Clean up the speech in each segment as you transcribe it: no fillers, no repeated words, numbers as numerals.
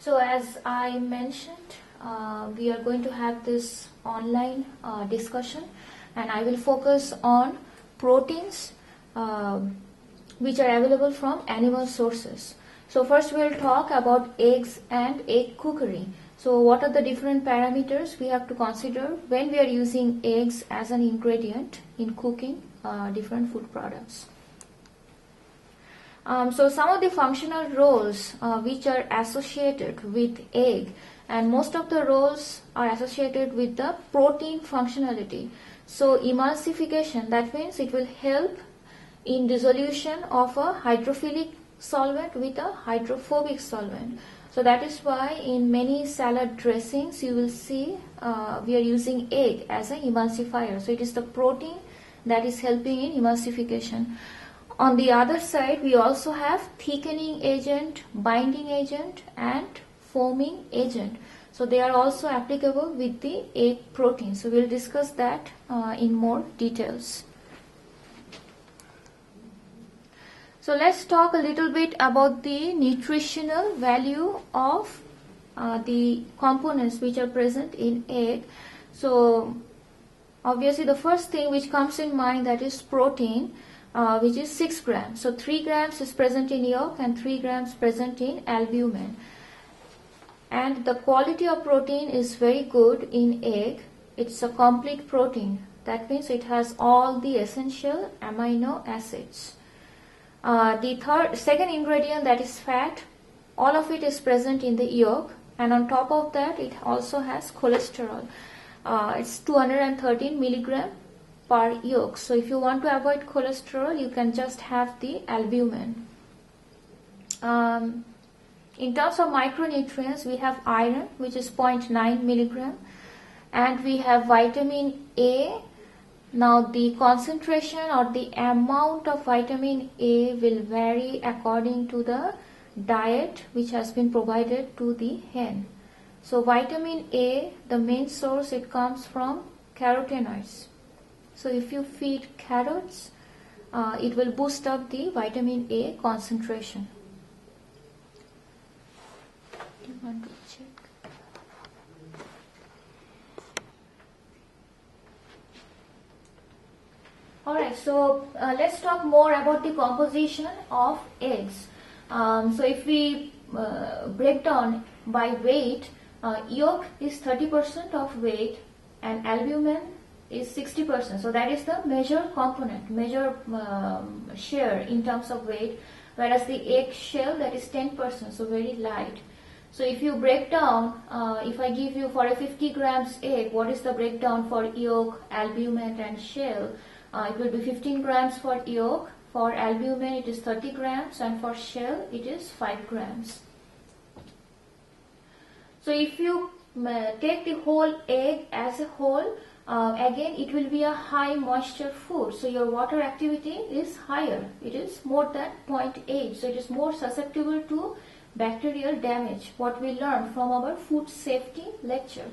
So as I mentioned, we are going to have this online discussion, and I will focus on proteins which are available from animal sources. So first we will talk about eggs and egg cookery. So what are the different parameters we have to consider when we are using eggs as an ingredient in cooking different food products. So some of the functional roles which are associated with egg, and most of the roles are associated with the protein functionality. So emulsification, that means it will help in dissolution of a hydrophilic solvent with a hydrophobic solvent. So that is why in many salad dressings you will see we are using egg as an emulsifier. So it is the protein that is helping in emulsification. On the other side, we also have thickening agent, binding agent, and foaming agent. So they are also applicable with the egg protein. So we'll discuss that in more details. So let's talk a little bit about the nutritional value of the components which are present in egg. So obviously the first thing which comes in mind, that is protein, which is 6 grams. So 3 grams is present in yolk and 3 grams present in albumin. And the quality of protein is very good in egg. It's a complete protein. That means it has all the essential amino acids. The second ingredient, that is fat, all of it is present in the yolk, and on top of that it also has cholesterol. It's 213 milligram per yolk. So if you want to avoid cholesterol, you can just have the albumin. In terms of micronutrients, we have iron, which is 0.9 milligram, and we have vitamin A. Now the concentration or the amount of vitamin A will vary according to the diet which has been provided to the hen. So vitamin A, the main source, it comes from carotenoids. So if you feed carrots, it will boost up the vitamin A concentration. Do you want to check? Alright, so let's talk more about the composition of eggs. So if we break down by weight, yolk is 30% of weight and albumin is 60%. So that is the major component, major share in terms of weight, whereas the egg shell, that is 10%, so very light. So if you break down, if I give you for a 50 grams egg, what is the breakdown for yolk, albumin and shell? It will be 15 grams for yolk, for albumin it is 30 grams, and for shell it is 5 grams. So if you take the whole egg as a whole, again it will be a high moisture food. So your water activity is higher. It is more than 0.8. So it is more susceptible to bacterial damage, what we learned from our food safety lecture.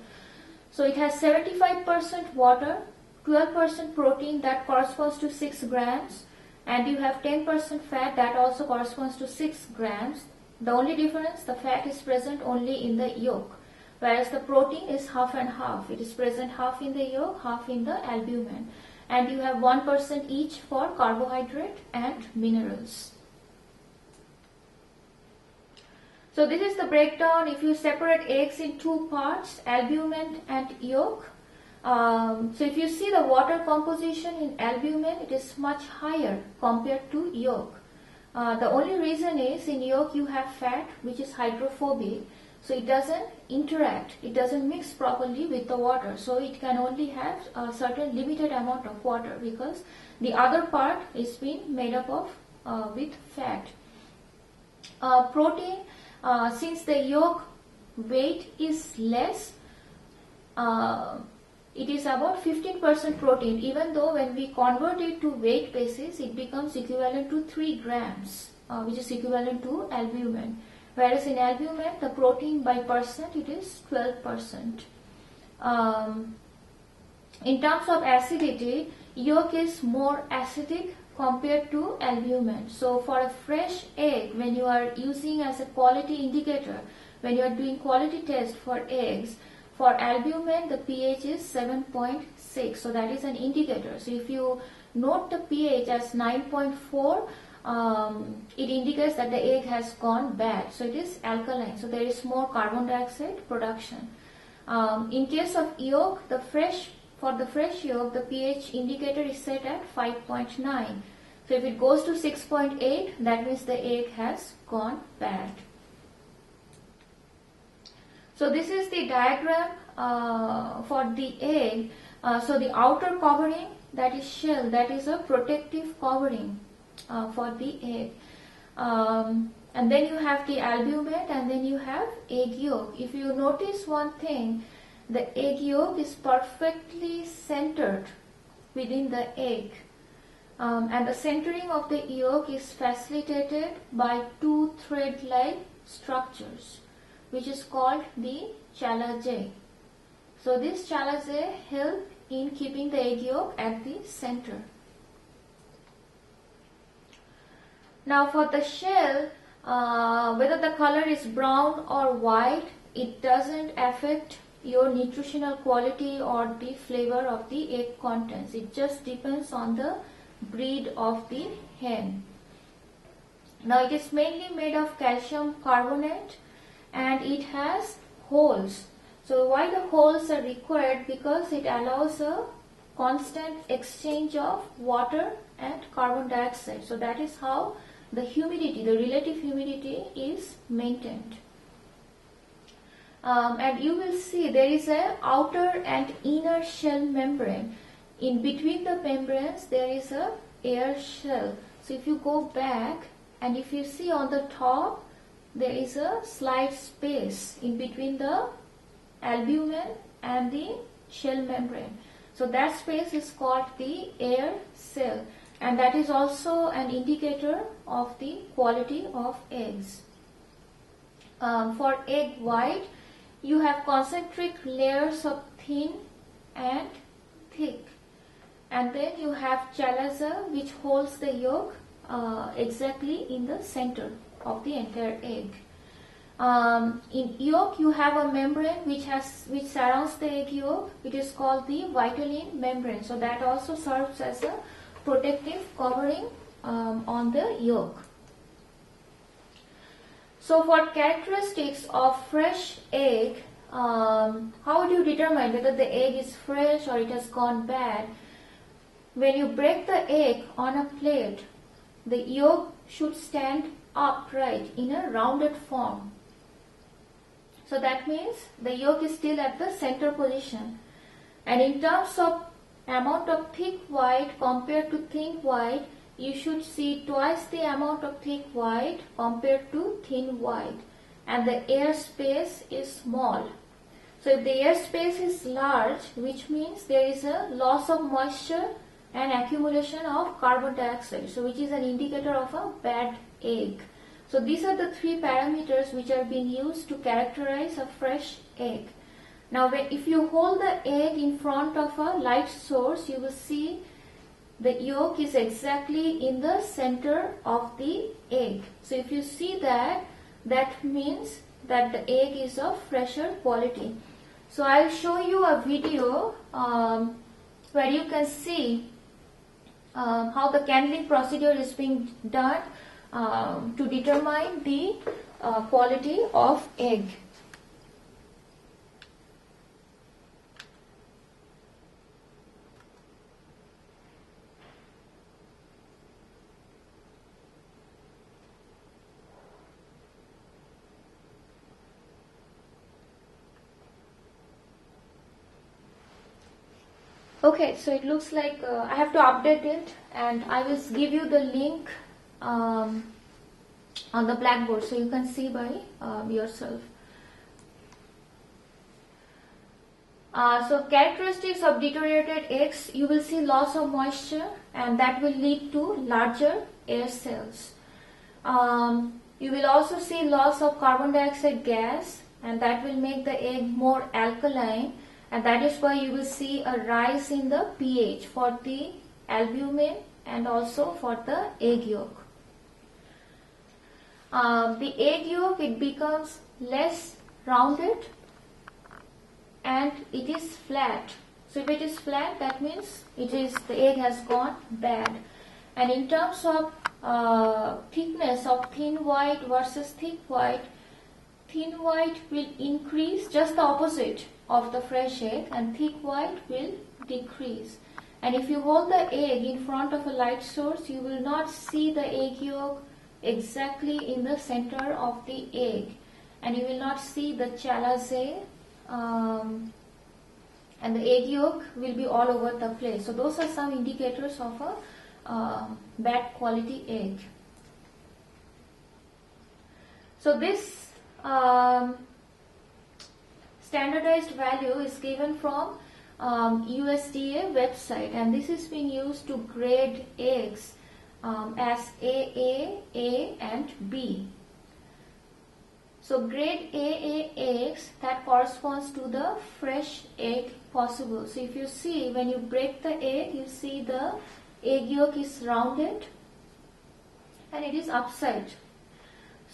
So it has 75% water, 12% protein, that corresponds to 6 grams, and you have 10% fat, that also corresponds to 6 grams. The only difference, the fat is present only in the yolk, whereas the protein is half and half. It is present half in the yolk, half in the albumin, and you have 1% each for carbohydrate and minerals. So this is the breakdown. If you separate eggs in two parts, albumin and yolk, so if you see the water composition in albumin, it is much higher compared to yolk. The only reason is in yolk you have fat which is hydrophobic, so it doesn't interact, it doesn't mix properly with the water, so it can only have a certain limited amount of water because the other part is being made up of with fat. Protein, since the yolk weight is less, it is about 15% protein, even though when we convert it to weight basis, it becomes equivalent to 3 grams, which is equivalent to albumin. Whereas in albumin, the protein by percent, it is 12%. In terms of acidity, yolk is more acidic compared to albumin. So for a fresh egg, when you are using as a quality indicator, when you are doing quality test for eggs, for albumin the pH is 7.6, so that is an indicator. So if you note the pH as 9.4, it indicates that the egg has gone bad, so it is alkaline, so there is more carbon dioxide production. In case of yolk, for the fresh yolk, the pH indicator is set at 5.9. So if it goes to 6.8, that means the egg has gone bad. So this is the diagram for the egg. So the outer covering, that is shell, that is a protective covering for the egg. And then you have the albumin, and then you have egg yolk. If you notice one thing, the egg yolk is perfectly centered within the egg. And the centering of the yolk is facilitated by two thread-like structures, which is called the chalazae. So this chalazae help in keeping the egg yolk at the center. Now for the shell, whether the color is brown or white, it doesn't affect your nutritional quality or the flavor of the egg contents. It just depends on the breed of the hen. Now it is mainly made of calcium carbonate and it has holes. So why the holes are required? Because it allows a constant exchange of water and carbon dioxide. So that is how the humidity, the relative humidity is maintained. And you will see there is an outer and inner shell membrane. In between the membranes there is a air shell. So if you go back and if you see on the top, there is a slight space in between the albumin and the shell membrane. So that space is called the air cell, and that is also an indicator of the quality of eggs. For egg white, you have concentric layers of thin and thick, and then you have chalaza which holds the yolk exactly in the center of the entire egg. In yolk you have a membrane which surrounds the egg yolk. It is called the vitelline membrane. So that also serves as a protective covering on the yolk. So for characteristics of fresh egg, how do you determine whether the egg is fresh or it has gone bad? When you break the egg on a plate, the yolk should stand upright in a rounded form. So that means the yolk is still at the center position. And in terms of amount of thick white compared to thin white, you should see twice the amount of thick white compared to thin white. And the air space is small. So if the air space is large, which means there is a loss of moisture and accumulation of carbon dioxide, so which is an indicator of a bad egg. So these are the three parameters which are being used to characterize a fresh egg. Now if you hold the egg in front of a light source, you will see the yolk is exactly in the center of the egg. So if you see that, that means that the egg is of fresher quality. So I'll show you a video where you can see how the candling procedure is being done to determine the quality of egg. Okay, so it looks like I have to update it, and I will give you the link on the blackboard so you can see by yourself. So characteristics of deteriorated eggs, you will see loss of moisture, and that will lead to larger air cells. You will also see loss of carbon dioxide gas, and that will make the egg more alkaline. And that is why you will see a rise in the pH for the albumin and also for the egg yolk. The egg yolk, it becomes less rounded and it is flat. So if it is flat, that means the egg has gone bad. And in terms of thickness of thin white versus thick white, thin white will increase, just the opposite of the fresh egg, and thick white will decrease. And if you hold the egg in front of a light source, you will not see the egg yolk exactly in the center of the egg, and you will not see the chalazae, and the egg yolk will be all over the place. So those are some indicators of a bad quality egg. So this standardized value is given from USDA website, and this is being used to grade eggs as AA, A and B. So grade AA eggs, that corresponds to the fresh egg possible. So if you see, when you break the egg, you see the egg yolk is rounded and it is upside.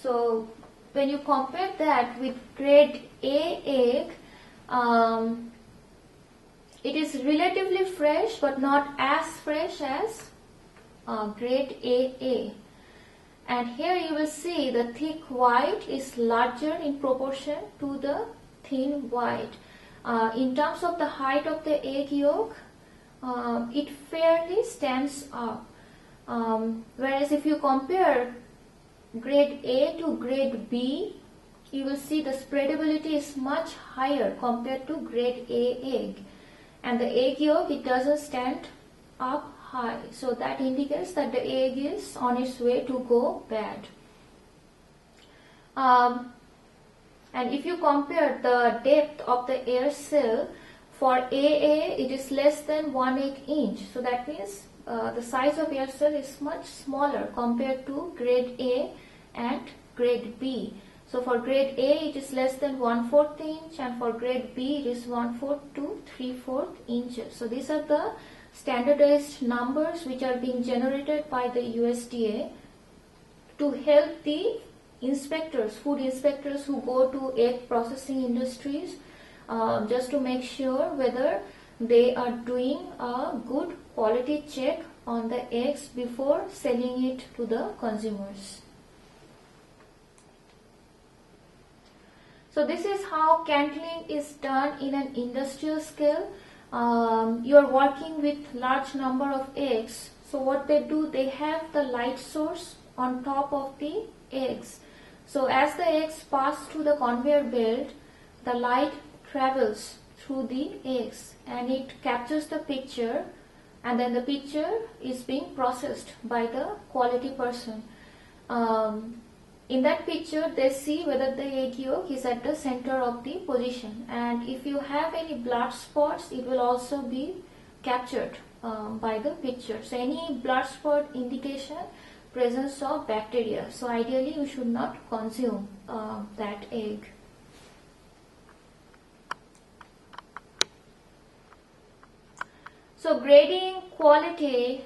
So when you compare that with grade A egg, it is relatively fresh but not as fresh as grade AA. And here you will see the thick white is larger in proportion to the thin white. In terms of the height of the egg yolk, it fairly stands up. Whereas if you compare grade A to grade B, you will see the spreadability is much higher compared to grade A egg. And the egg yolk, it doesn't stand up high. So that indicates that the egg is on its way to go bad. And if you compare the depth of the air cell, for AA it is less than 1/8 inch. So that means the size of air cell is much smaller compared to grade A and grade B. So for grade A it is less than 1/4 inch, and for grade B it is 1/4 to 3/4 inches. So these are the standardized numbers which are being generated by the USDA to help the inspectors, food inspectors who go to egg processing industries, just to make sure whether they are doing a good quality check on the eggs before selling it to the consumers. So this is how cantling is done in an industrial scale. You are working with large number of eggs. So what they do, they have the light source on top of the eggs. So as the eggs pass through the conveyor belt, the light travels through the eggs and it captures the picture, and then the picture is being processed by the quality person. In that picture, they see whether the egg yolk is at the center of the position, and if you have any blood spots, it will also be captured by the picture. So any blood spot indication presence of bacteria. So ideally you should not consume that egg. So grading quality,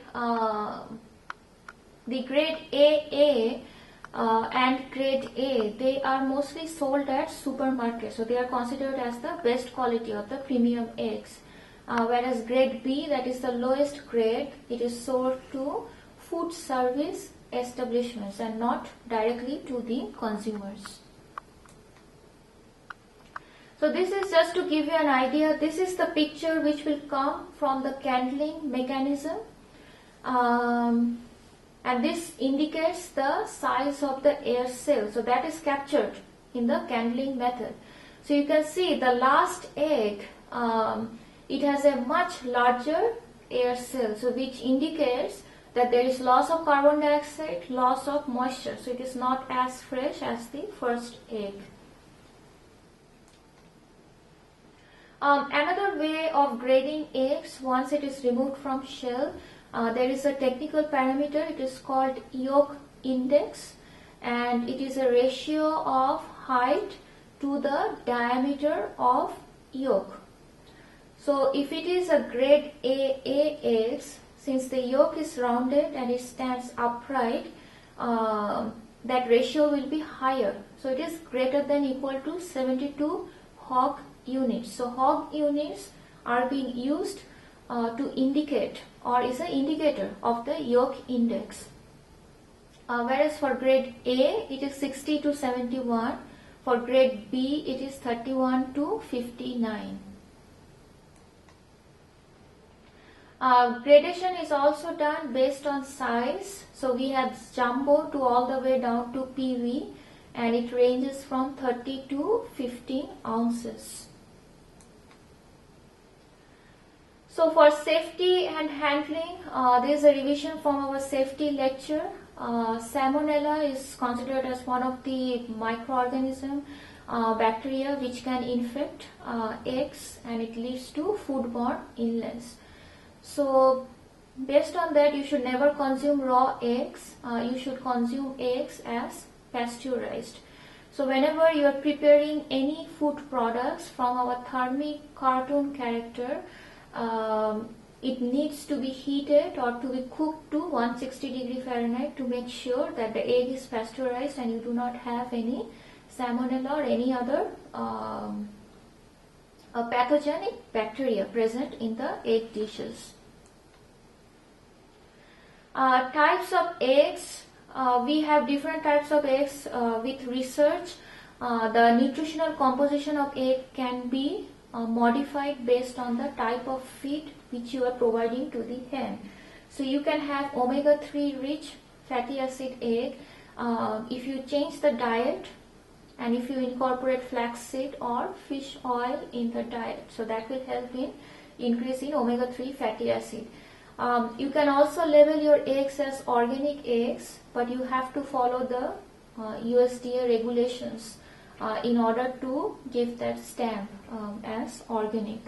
the grade AA and grade A, they are mostly sold at supermarkets. So they are considered as the best quality of the premium eggs. Whereas grade B, that is the lowest grade, it is sold to food service establishments and not directly to the consumers. So this is just to give you an idea. This is the picture which will come from the candling mechanism. And this indicates the size of the air cell. So that is captured in the candling method. So you can see the last egg, it has a much larger air cell, so which indicates that there is loss of carbon dioxide, loss of moisture. So it is not as fresh as the first egg. Another way of grading eggs once it is removed from shell, there is a technical parameter. It is called yolk index, and it is a ratio of height to the diameter of yolk. So if it is a grade AA eggs, since the yolk is rounded and it stands upright, that ratio will be higher. So it is greater than equal to 72 Hogg units. So Hogg units are being used to indicate, or is an indicator of the yolk index. Whereas for grade A it is 60 to 71, for grade B it is 31 to 59. Gradation is also done based on size. So we have jumbo to all the way down to PV, and it ranges from 30 to 15 ounces. So for safety and handling, there is a revision from our safety lecture. Salmonella is considered as one of the microorganism bacteria which can infect eggs, and it leads to foodborne illness. So based on that, you should never consume raw eggs. You should consume eggs as pasteurized. So whenever you are preparing any food products from our thermic cartoon character, it needs to be heated or to be cooked to 160°F to make sure that the egg is pasteurized and you do not have any salmonella or any other pathogenic bacteria present in the egg dishes. Types of eggs. We have different types of eggs with research. The nutritional composition of egg can be modified based on the type of feed which you are providing to the hen. So you can have omega-3 rich fatty acid egg if you change the diet and if you incorporate flaxseed or fish oil in the diet. So that will help in increasing omega-3 fatty acid. You can also label your eggs as organic eggs, but you have to follow the USDA regulations in order to give that stamp as organic.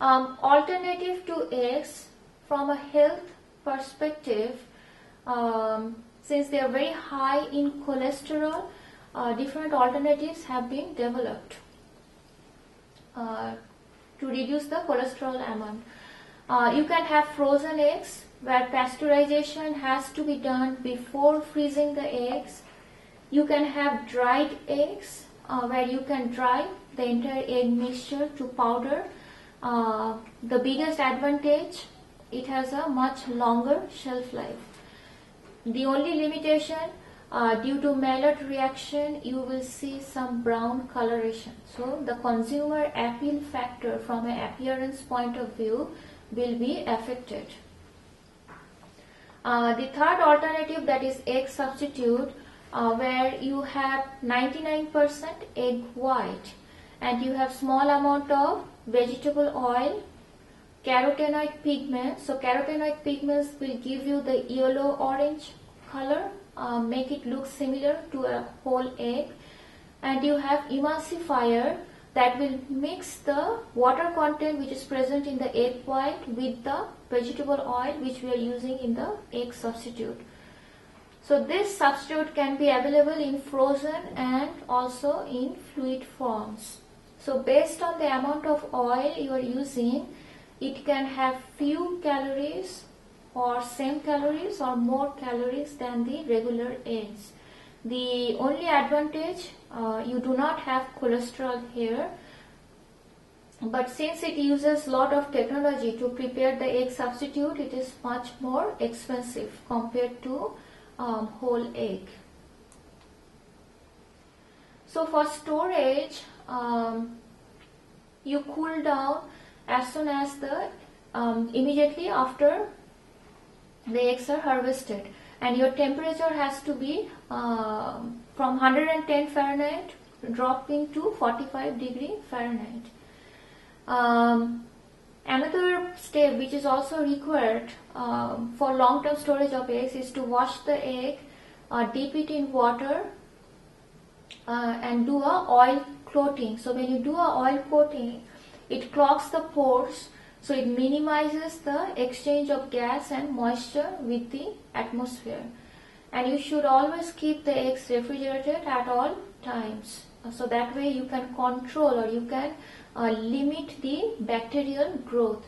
Alternative to eggs, from a health perspective, since they are very high in cholesterol, different alternatives have been developed to reduce the cholesterol amount. You can have frozen eggs where pasteurization has to be done before freezing the eggs. You can have dried eggs where you can dry the entire egg mixture to powder. The biggest advantage, it has a much longer shelf life. The only limitation, due to Maillard reaction, you will see some brown coloration. So the consumer appeal factor from an appearance point of view will be affected. The third alternative, that is egg substitute, where you have 99% egg white and you have small amount of vegetable oil, carotenoid pigments. So carotenoid pigments will give you the yellow-orange color, make it look similar to a whole egg, and you have emulsifier that will mix the water content which is present in the egg white with the vegetable oil which we are using in the egg substitute. So this substitute can be available in frozen and also in fluid forms. So based on the amount of oil you are using, it can have few calories or same calories or more calories than the regular eggs. The only advantage, you do not have cholesterol here, but since it uses lot of technology to prepare the egg substitute, it is much more expensive compared to whole egg. So for storage, you cool down as soon as the immediately after the eggs are harvested, and your temperature has to be from 110 Fahrenheit dropping to 45°F. Another step which is also required for long-term storage of eggs is to wash the egg, dip it in water, and do a oil coating. So when you do a oil coating, it clogs the pores, so it minimizes the exchange of gas and moisture with the atmosphere. And you should always keep the eggs refrigerated at all times. So that way you can control, or you can limit the bacterial growth,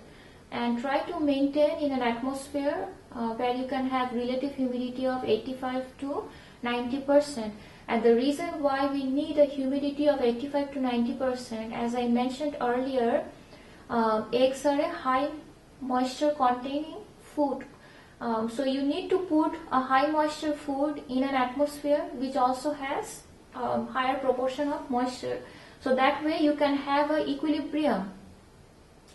and try to maintain in an atmosphere where you can have relative humidity of 85 to 90%. And the reason why we need a humidity of 85 to 90%, as I mentioned earlier, eggs are a high moisture containing food. So you need to put a high moisture food in an atmosphere which also has higher proportion of moisture. So that way you can have an equilibrium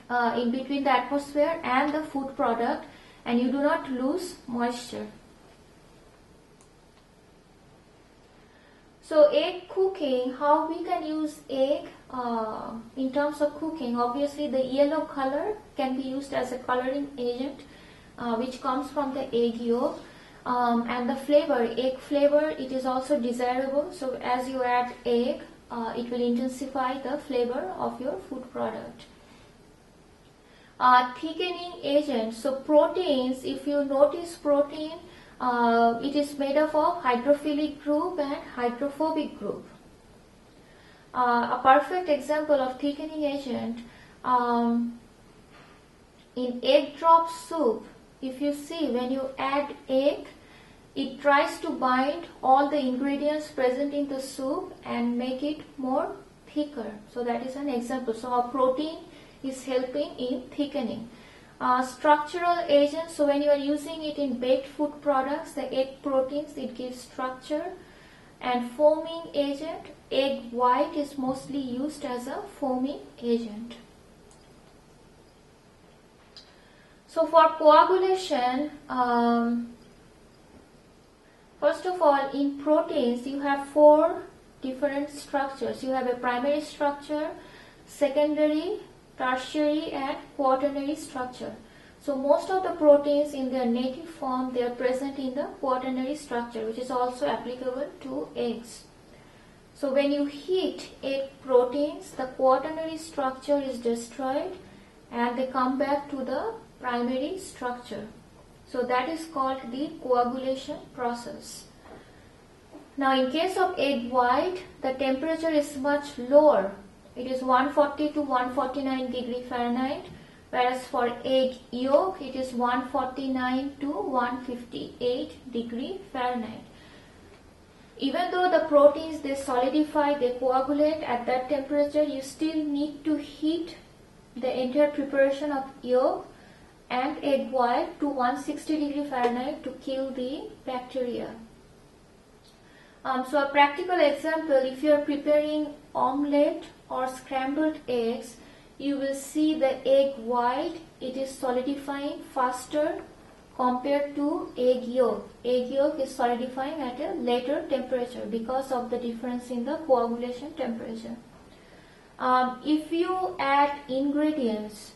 in between the atmosphere and the food product, and you do not lose moisture. So egg cooking, how we can use egg in terms of cooking. Obviously the yellow color can be used as a coloring agent which comes from the egg yolk, and the flavor, egg flavor, it is also desirable. So as you add egg, it will intensify the flavor of your food product. Thickening agent, so proteins, if you notice protein, it is made up of hydrophilic group and hydrophobic group. A perfect example of thickening agent, in egg drop soup, if you see, when you add egg, it tries to bind all the ingredients present in the soup and make it more thicker. So that is an example. So our protein is helping in thickening. Structural agents, so when you are using it in baked food products, the egg proteins, it gives structure. And foaming agent, egg white is mostly used as a foaming agent. So for coagulation, first of all, in proteins you have 4 different structures. You have a primary structure, secondary, tertiary and quaternary structure. So most of the proteins in their native form, they are present in the quaternary structure, which is also applicable to eggs. So when you heat egg proteins, the quaternary structure is destroyed and they come back to the primary structure. So that is called the coagulation process. Now in case of egg white, the temperature is much lower. It is 140 to 149 degree Fahrenheit, whereas for egg yolk it is 149 to 158 degree Fahrenheit. Even though the proteins, they solidify, they coagulate at that temperature, you still need to heat the entire preparation of yolk and egg white to 160 degree Fahrenheit to kill the bacteria. So a practical example, if you are preparing omelette or scrambled eggs, you will see the egg white, it is solidifying faster compared to egg yolk. Egg yolk is solidifying at a later temperature because of the difference in the coagulation temperature. If you add ingredients,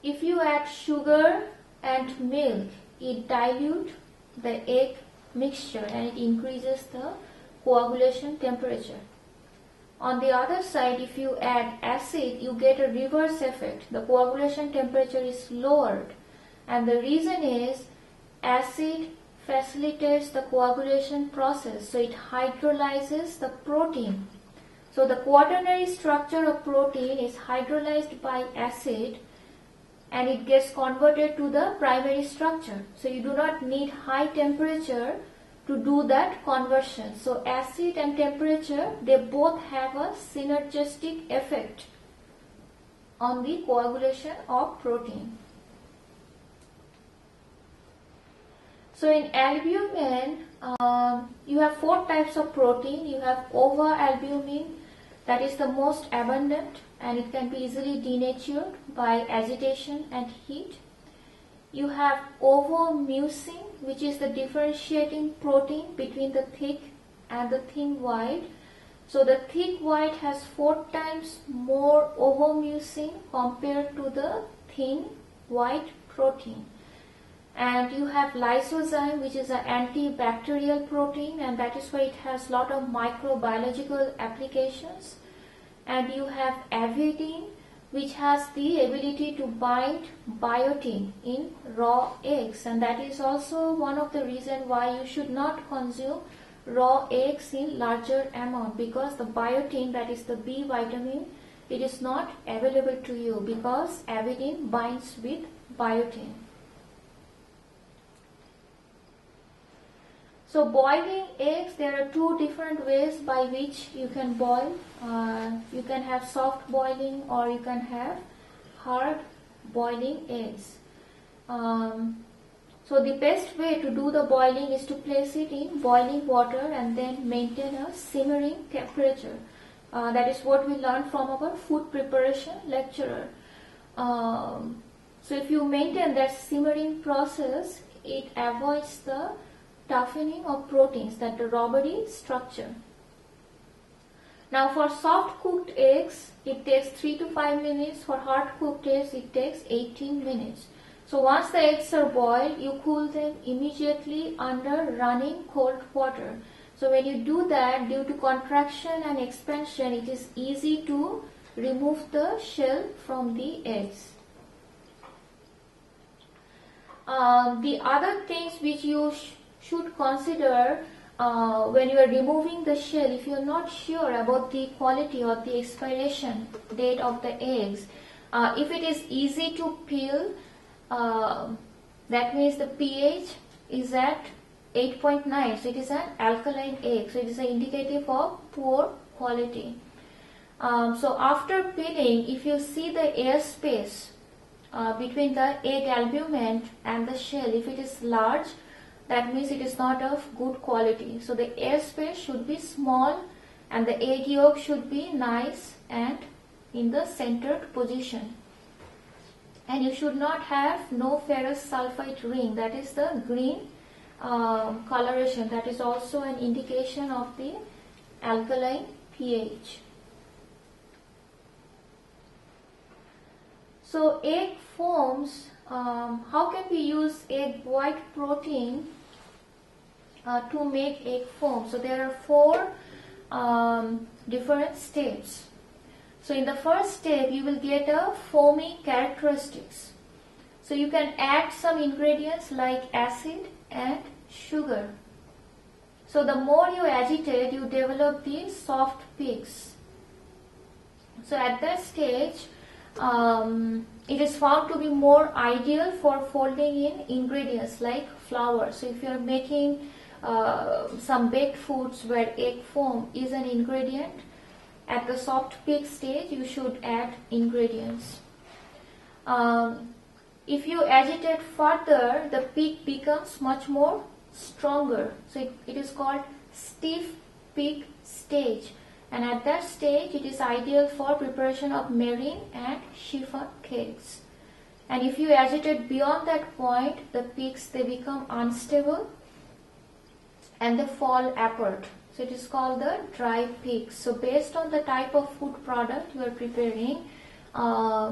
if you add sugar and milk, it dilutes the egg mixture and it increases the coagulation temperature. On the other side, if you add acid, you get a reverse effect. The coagulation temperature is lowered, and the reason is acid facilitates the coagulation process, so it hydrolyzes the protein. So the quaternary structure of protein is hydrolyzed by acid and it gets converted to the primary structure. So you do not need high temperature to do that conversion. So acid and temperature, they both have a synergistic effect on the coagulation of protein. So in albumin, you have 4 types of protein. You have ova-albumin, that is the most abundant and it can be easily denatured by agitation and heat. You have ovomucin, which is the differentiating protein between the thick and the thin white. So the thick white has 4 times more ovomucin compared to the thin white protein. And you have lysozyme, which is an antibacterial protein, and that is why it has a lot of microbiological applications. And you have avidin, which has the ability to bind biotin in raw eggs, and that is also one of the reasons why you should not consume raw eggs in larger amount, because the biotin, that is the B vitamin, it is not available to you because avidin binds with biotin. So boiling eggs, there are two different ways by which you can boil. You can have soft boiling or you can have hard boiling eggs. So the best way to do the boiling is to place it in boiling water and then maintain a simmering temperature. That is what we learned from our food preparation lecturer. So if you maintain that simmering process, it avoids the toughening of proteins, that the raw body structure. Now for soft cooked eggs, it takes 3 to 5 minutes. For hard cooked eggs, it takes 18 minutes. So once the eggs are boiled, you cool them immediately under running cold water. So when you do that, due to contraction and expansion, it is easy to remove the shell from the eggs. The other things which you should consider when you are removing the shell, if you are not sure about the quality or the expiration date of the eggs, if it is easy to peel, that means the pH is at 8.9, so it is an alkaline egg, so it is an indicative of poor quality. So after peeling, if you see the air space between the egg albumen and the shell, if it is large, that means it is not of good quality. So the air space should be small and the egg yolk should be nice and in the centered position. And you should not have no ferrous sulfide ring, that is the green coloration, that is also an indication of the alkaline pH. So egg foams, how can we use egg white protein to make egg foam? So there are 4 different steps. So in the first step, you will get a foamy characteristics. So you can add some ingredients like acid and sugar. So the more you agitate, you develop these soft peaks. So at that stage, it is found to be more ideal for folding in ingredients like flour. So if you are making some baked foods where egg foam is an ingredient, at the soft peak stage you should add ingredients. If you agitate further, the peak becomes much more stronger. So it is called stiff peak stage. And at that stage, it is ideal for preparation of meringue and chiffon cakes. And if you agitate beyond that point, the peaks, they become unstable and they fall apart. So it is called the dry peaks. So based on the type of food product you are preparing,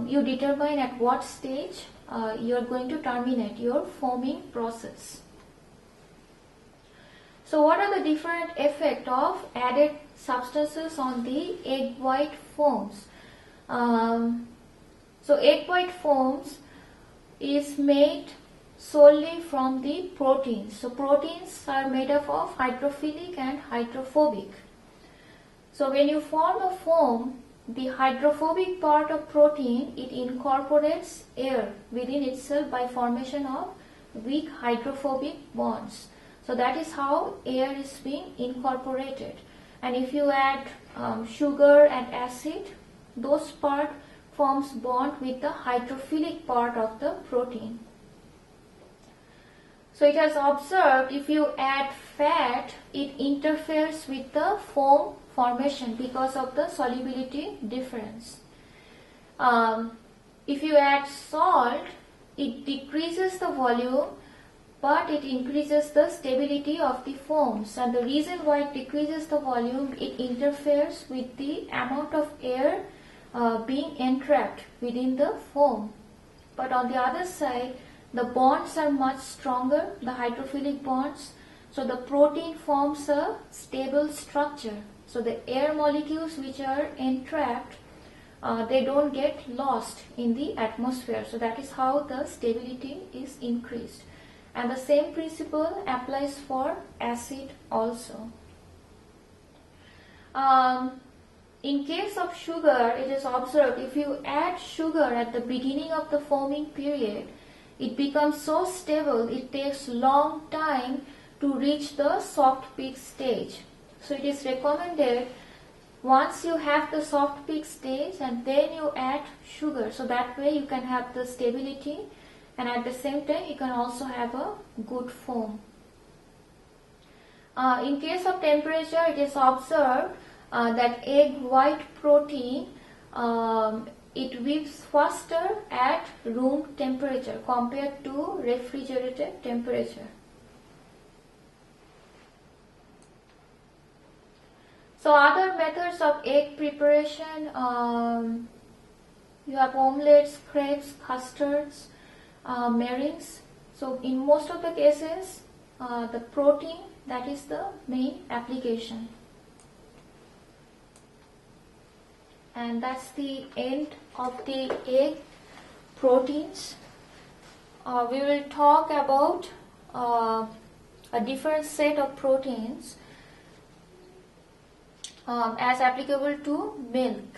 you determine at what stage you are going to terminate your foaming process. So what are the different effects of added substances on the egg white foams? So egg white foams is made solely from the proteins. So proteins are made up of hydrophilic and hydrophobic. So when you form a foam, the hydrophobic part of protein, it incorporates air within itself by formation of weak hydrophobic bonds. So that is how air is being incorporated. And if you add sugar and acid, those part forms bond with the hydrophilic part of the protein. So it has observed if you add fat, it interferes with the foam formation because of the solubility difference. If you add salt, it decreases the volume, but it increases the stability of the foams. And the reason why it decreases the volume, it interferes with the amount of air being entrapped within the foam. But on the other side, the bonds are much stronger, the hydrophilic bonds, so the protein forms a stable structure. So the air molecules which are entrapped, they don't get lost in the atmosphere. So that is how the stability is increased. And the same principle applies for acid also. In case of sugar, it is observed if you add sugar at the beginning of the foaming period, it becomes so stable, it takes long time to reach the soft peak stage. So it is recommended once you have the soft peak stage and then you add sugar, so that way you can have the stability and at the same time you can also have a good foam. In case of temperature, it is observed that egg white protein it weaves faster at room temperature compared to refrigerated temperature. So other methods of egg preparation, you have omelets, crepes, custards, meringues. So in most of the cases, the protein, that is the main application. And that's the end of the egg proteins. We will talk about a different set of proteins as applicable to milk.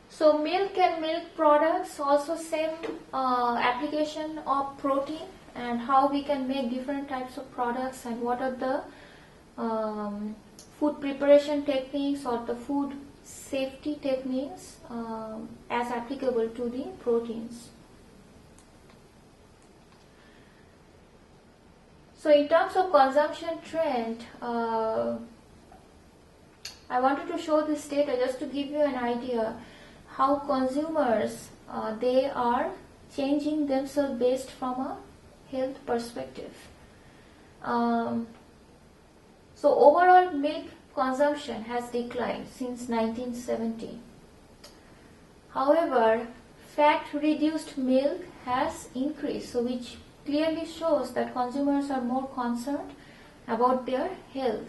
So milk and milk products, also same application of protein, and how we can make different types of products and what are the food preparation techniques or the food safety techniques as applicable to the proteins. So in terms of consumption trend, I wanted to show this data just to give you an idea how consumers they are changing themselves based from a health perspective. So overall milk consumption has declined since 1970. However, fat reduced milk has increased, so which clearly shows that consumers are more concerned about their health,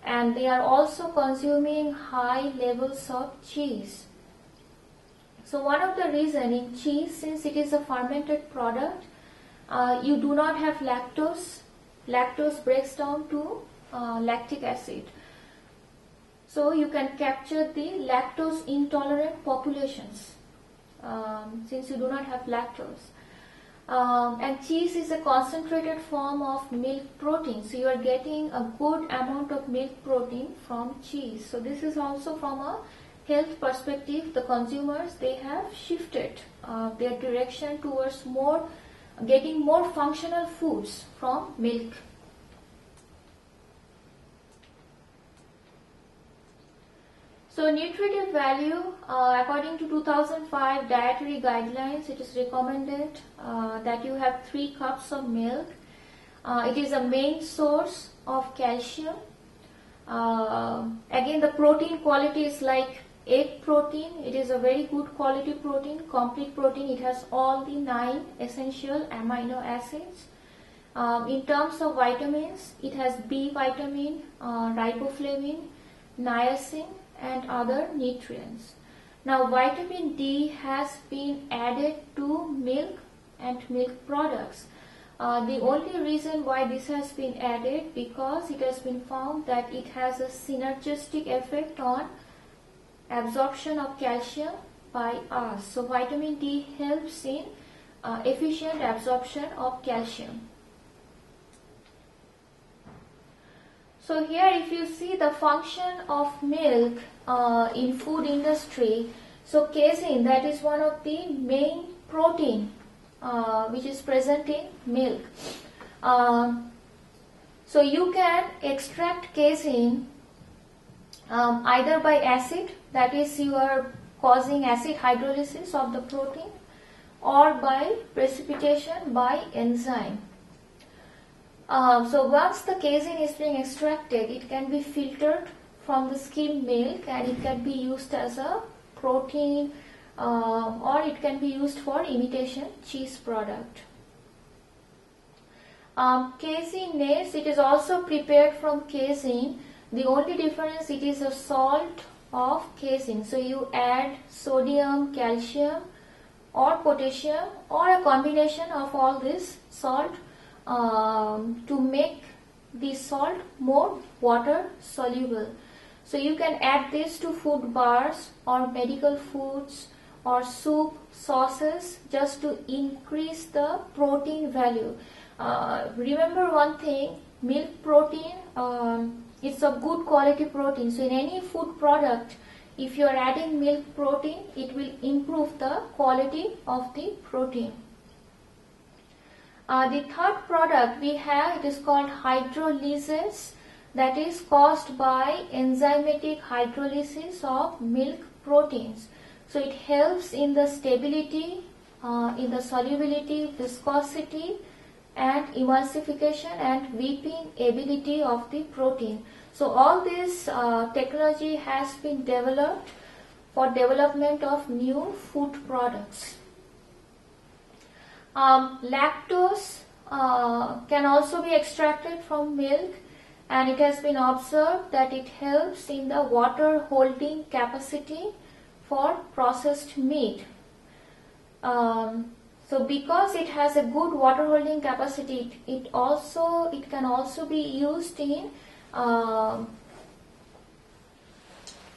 and they are also consuming high levels of cheese. So one of the reasons in cheese, since it is a fermented product, you do not have lactose. Lactose breaks down to lactic acid. So you can capture the lactose intolerant populations since you do not have lactose. And cheese is a concentrated form of milk protein. So you are getting a good amount of milk protein from cheese. So this is also from a health perspective, the consumers, they have shifted their direction towards getting more functional foods from milk. So nutritive value, according to 2005 dietary guidelines, it is recommended that you have 3 cups of milk. It is a main source of calcium. Again, the protein quality is like egg protein. It is a very good quality protein, complete protein. It has all the 9 essential amino acids. In terms of vitamins, it has B vitamin, riboflavin, niacin and other nutrients. Now vitamin D has been added to milk and milk products. The only reason why this has been added, because it has been found that it has a synergistic effect on absorption of calcium by us. So vitamin D helps in efficient absorption of calcium. So here if you see the function of milk in food industry, so casein, that is one of the main protein which is present in milk. So you can extract casein either by acid, that is you are causing acid hydrolysis of the protein, or by precipitation by enzyme. So once the casein is being extracted, it can be filtered from the skimmed milk and it can be used as a protein or it can be used for imitation cheese product. Caseinase, it is also prepared from casein. The only difference, it is a salt of casein. So you add sodium, calcium or potassium or a combination of all this salt to make the salt more water soluble. So you can add this to food bars or medical foods or soup, sauces, just to increase the protein value. Remember one thing, milk protein, it's a good quality protein. So in any food product, if you are adding milk protein, it will improve the quality of the protein. The third product we have, it is called hydrolysis, that is caused by enzymatic hydrolysis of milk proteins. So it helps in the stability, in the solubility, viscosity and emulsification and whipping ability of the protein. So all this technology has been developed for development of new food products. Lactose can also be extracted from milk, and it has been observed that it helps in the water holding capacity for processed meat. So because it has a good water holding capacity, it can also be used in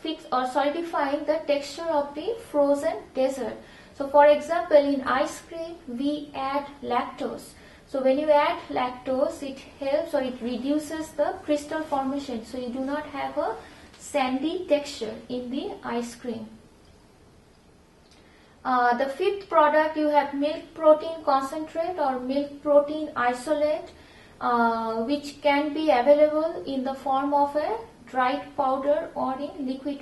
fix or solidifying the texture of the frozen dessert. So for example, in ice cream we add lactose. So when you add lactose, it helps or it reduces the crystal formation. So you do not have a sandy texture in the ice cream. The fifth product, you have milk protein concentrate or milk protein isolate, which can be available in the form of a dried powder or in liquid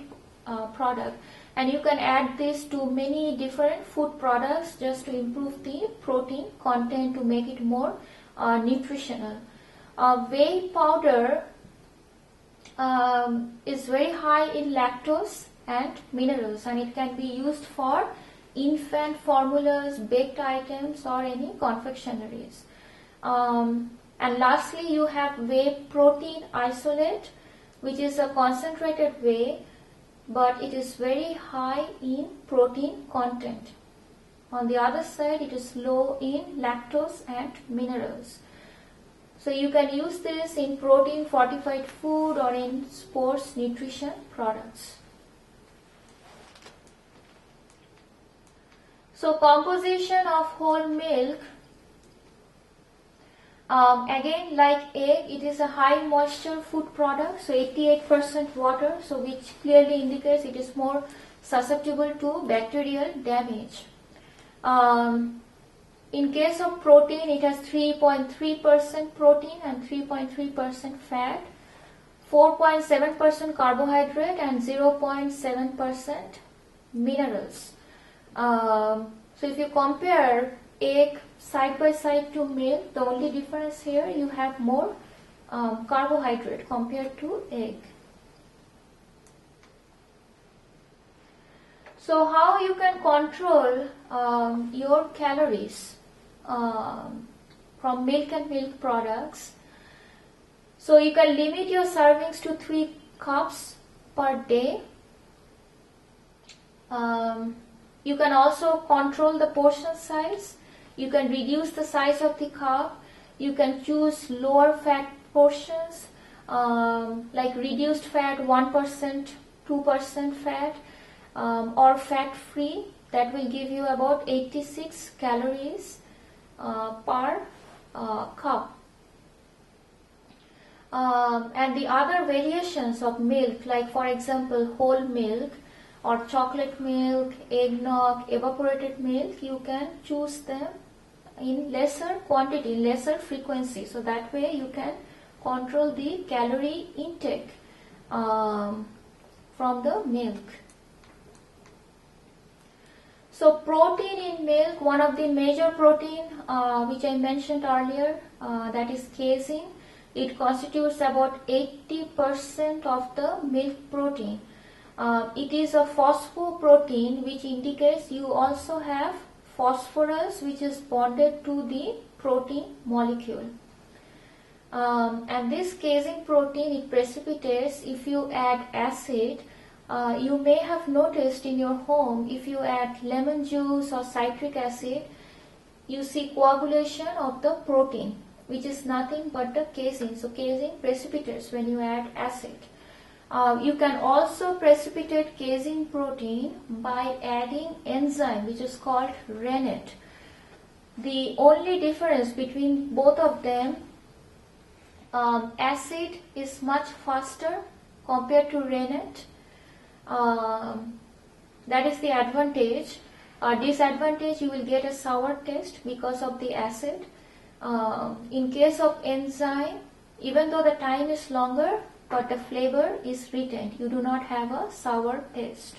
product. And you can add this to many different food products just to improve the protein content, to make it more nutritional. Whey powder is very high in lactose and minerals, and it can be used for infant formulas, baked items or any confectionaries. And lastly, you have whey protein isolate, which is a concentrated whey, but it is very high in protein content. On the other side, it is low in lactose and minerals. So you can use this in protein fortified food or in sports nutrition products. So composition of whole milk, again like egg, it is a high moisture food product, so 88% water, so which clearly indicates it is more susceptible to bacterial damage. In case of protein, it has 3.3% protein and 3.3% fat, 4.7% carbohydrate and 0.7% minerals. So if you compare egg side by side to milk, the only difference here, you have more carbohydrate compared to egg. So how you can control your calories from milk and milk products? So you can limit your servings to 3 cups per day. You can also control the portion size. You can reduce the size of the cup. You can choose lower fat portions, like reduced fat, 1%, 2% fat, or fat free. That will give you about 86 calories per cup. And the other variations of milk, like for example whole milk or chocolate milk, eggnog, evaporated milk, you can choose them in lesser quantity, lesser frequency. So that way you can control the calorie intake from the milk. So protein in milk, one of the major protein which I mentioned earlier, that is casein. It constitutes about 80% of the milk protein. It is a phosphoprotein, which indicates you also have phosphorus, which is bonded to the protein molecule. And this casein protein, it precipitates if you add acid. You may have noticed in your home, if you add lemon juice or citric acid, you see coagulation of the protein, which is nothing but the casein. So casein precipitates when you add acid. You can also precipitate casein protein by adding enzyme, which is called rennet. The only difference between both of them, acid is much faster compared to rennet. That is the advantage. Disadvantage, you will get a sour taste because of the acid. In case of enzyme, even though the time is longer, but the flavor is retained. You do not have a sour taste.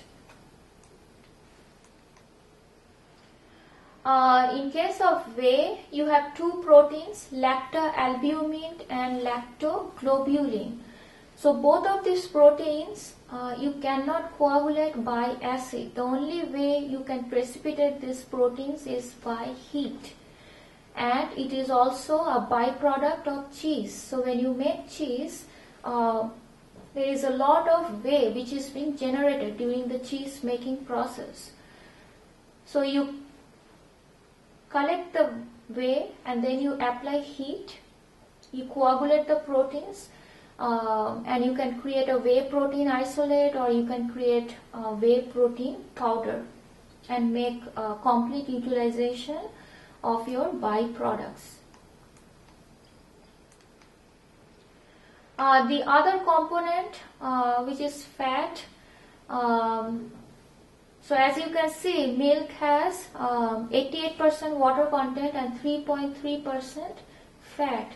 In case of whey, you have two proteins, lactalbumin and lactoglobulin. So both of these proteins you cannot coagulate by acid. The only way you can precipitate these proteins is by heat. And it is also a byproduct of cheese. So when you make cheese, there is a lot of whey which is being generated during the cheese making process. So you collect the whey and then you apply heat, you coagulate the proteins, and you can create a whey protein isolate, or you can create a whey protein powder and make a complete utilization of your byproducts. The other component, which is fat, so as you can see, milk has 88% water content and 3.3% fat.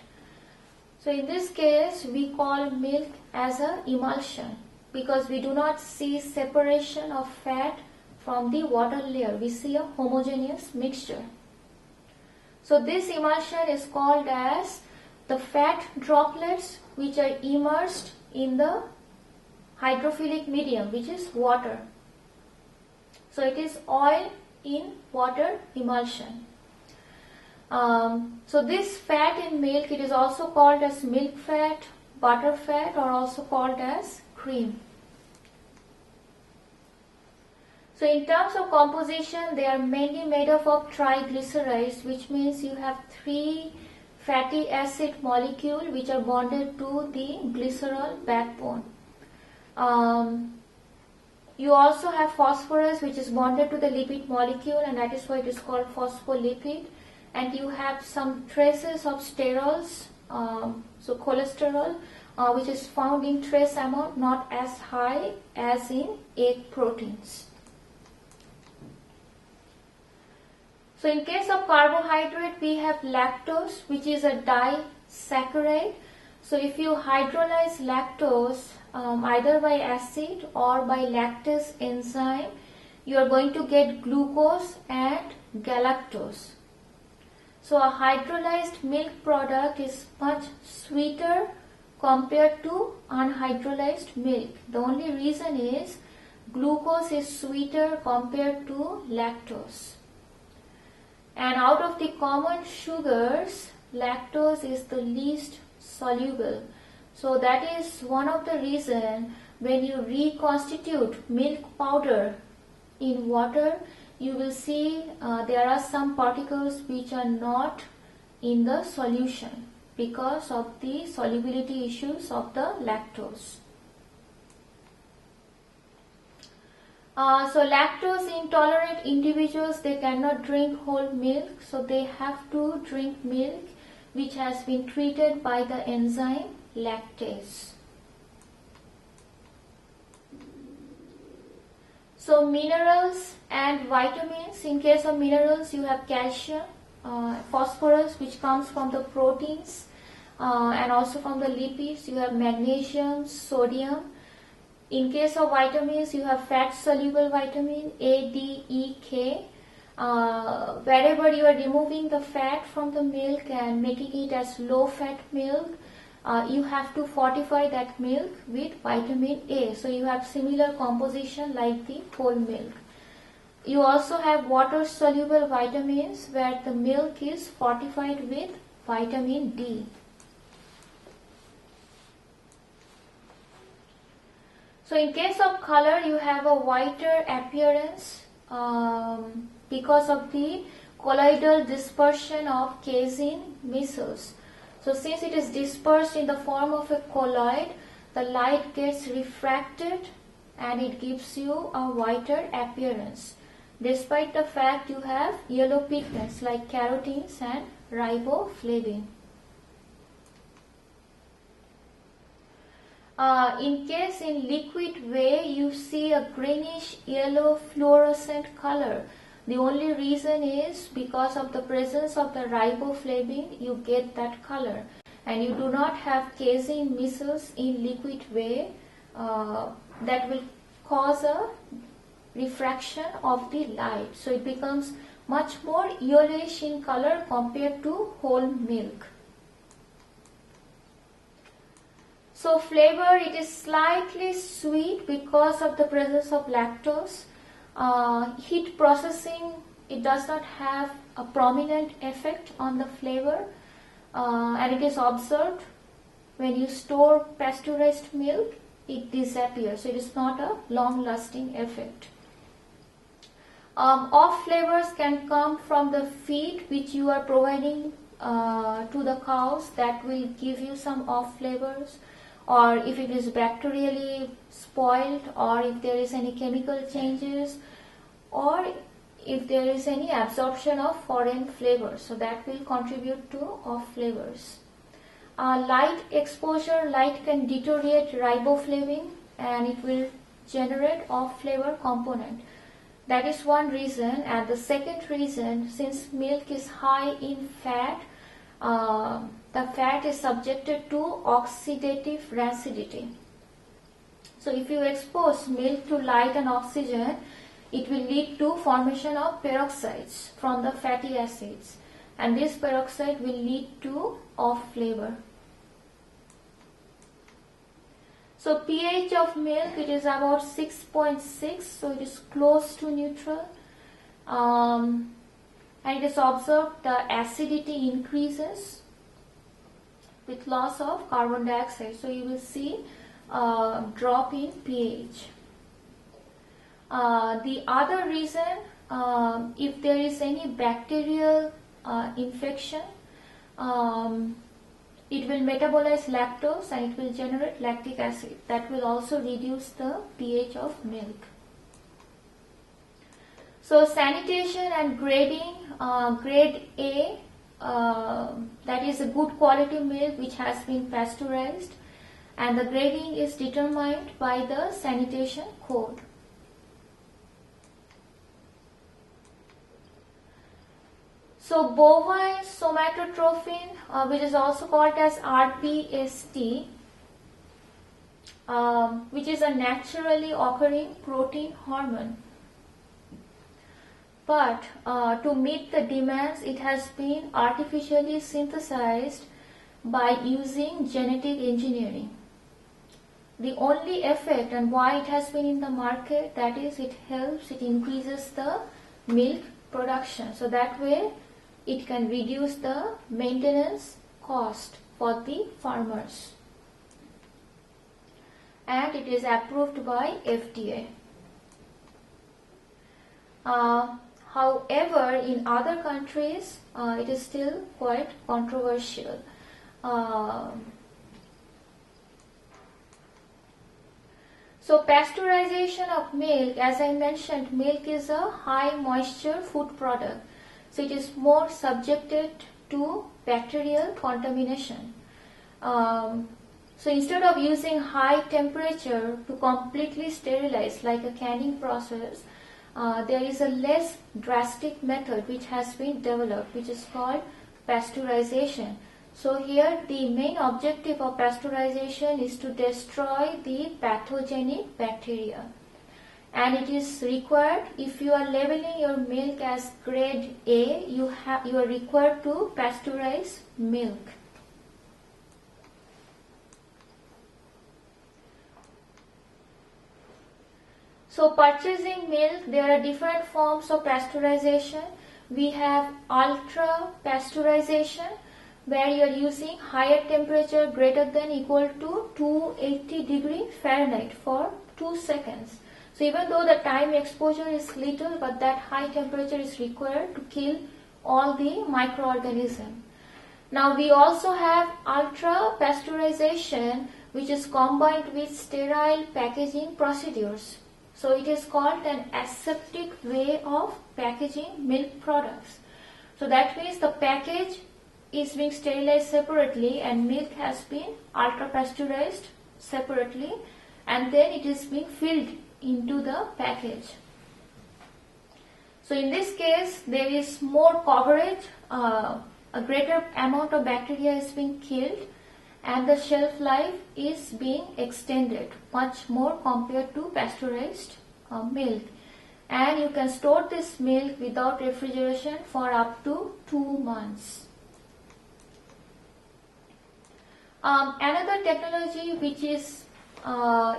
So in this case, we call milk as an emulsion because we do not see separation of fat from the water layer. We see a homogeneous mixture. So this emulsion is called as the fat droplets which are immersed in the hydrophilic medium, which is water. So it is oil in water emulsion. So this fat in milk, it is also called as milk fat, butter fat, or also called as cream. So in terms of composition, they are mainly made up of triglycerides, which means you have three fatty acid molecules which are bonded to the glycerol backbone. You also have phosphorus, which is bonded to the lipid molecule, and that is why it is called phospholipid. And you have some traces of sterols, so cholesterol, which is found in trace amount, not as high as in egg proteins. So in case of carbohydrate, we have lactose, which is a disaccharide. So if you hydrolyze lactose either by acid or by lactase enzyme, you are going to get glucose and galactose. So a hydrolyzed milk product is much sweeter compared to unhydrolyzed milk. The only reason is glucose is sweeter compared to lactose. And out of the common sugars, lactose is the least soluble. So that is one of the reasons when you reconstitute milk powder in water, you will see there are some particles which are not in the solution because of the solubility issues of the lactose. So lactose intolerant individuals, they cannot drink whole milk, so they have to drink milk which has been treated by the enzyme lactase. So minerals and vitamins, in case of minerals you have calcium, phosphorus which comes from the proteins and also from the lipids, you have magnesium, sodium. In case of vitamins, you have fat soluble vitamin A, D, E, K. Wherever you are removing the fat from the milk and making it as low fat milk, you have to fortify that milk with vitamin A. So you have similar composition like the whole milk. You also have water soluble vitamins where the milk is fortified with vitamin D. So in case of color, you have a whiter appearance because of the colloidal dispersion of casein missiles. So since it is dispersed in the form of a colloid, the light gets refracted and it gives you a whiter appearance, despite the fact you have yellow pigments like carotenes and riboflavin. In case in liquid way you see a greenish yellow fluorescent color, the only reason is because of the presence of the riboflavin you get that color, and you do not have casein missiles in liquid way that will cause a refraction of the light. So it becomes much more yellowish in color compared to whole milk. So flavor, it is slightly sweet because of the presence of lactose. Heat processing, it does not have a prominent effect on the flavor, and it is observed when you store pasteurized milk, it disappears. So it is not a long-lasting effect. Off flavors can come from the feed which you are providing to the cows, that will give you some off flavors, or if it is bacterially spoiled, or if there is any chemical changes, or if there is any absorption of foreign flavors, so that will contribute to off flavors. Light exposure, light can deteriorate riboflavin and it will generate off flavor component. That is one reason. And the second reason, since milk is high in fat, the fat is subjected to oxidative rancidity. So if you expose milk to light and oxygen, it will lead to formation of peroxides from the fatty acids, and this peroxide will lead to off flavor. So pH of milk, it is about 6.6, so it is close to neutral, and it is observed the acidity increases with loss of carbon dioxide. So you will see a drop in pH. The other reason, if there is any bacterial infection, it will metabolize lactose and it will generate lactic acid. That will also reduce the pH of milk. So sanitation and grading, grade A, that is a good quality milk which has been pasteurized, and the grading is determined by the sanitation code. So bovine somatotrophin, which is also called as RPST, which is a naturally occurring protein hormone. But to meet the demands, it has been artificially synthesized by using genetic engineering. The only effect and why it has been in the market, that is, it helps, it increases the milk production. So that way it can reduce the maintenance cost for the farmers. And it is approved by FDA. However, in other countries, it is still quite controversial. So pasteurization of milk, as I mentioned, milk is a high moisture food product. So it is more subjected to bacterial contamination. So instead of using high temperature to completely sterilize like a canning process, there is a less drastic method which has been developed, which is called pasteurization. So here the main objective of pasteurization is to destroy the pathogenic bacteria. And it is required, if you are labeling your milk as grade A, you are required to pasteurize milk. So purchasing milk, there are different forms of pasteurization. We have ultra pasteurization, where you are using higher temperature greater than equal to 280 degree Fahrenheit for 2 seconds. So even though the time exposure is little, but that high temperature is required to kill all the microorganisms. Now we also have ultra pasteurization, which is combined with sterile packaging procedures. So it is called an aseptic way of packaging milk products. So that means the package is being sterilized separately and milk has been ultra pasteurized separately, and then it is being filled into the package. So in this case there is more coverage, a greater amount of bacteria is being killed, and the shelf life is being extended much more compared to pasteurized milk. And you can store this milk without refrigeration for up to 2 months. Another technology which is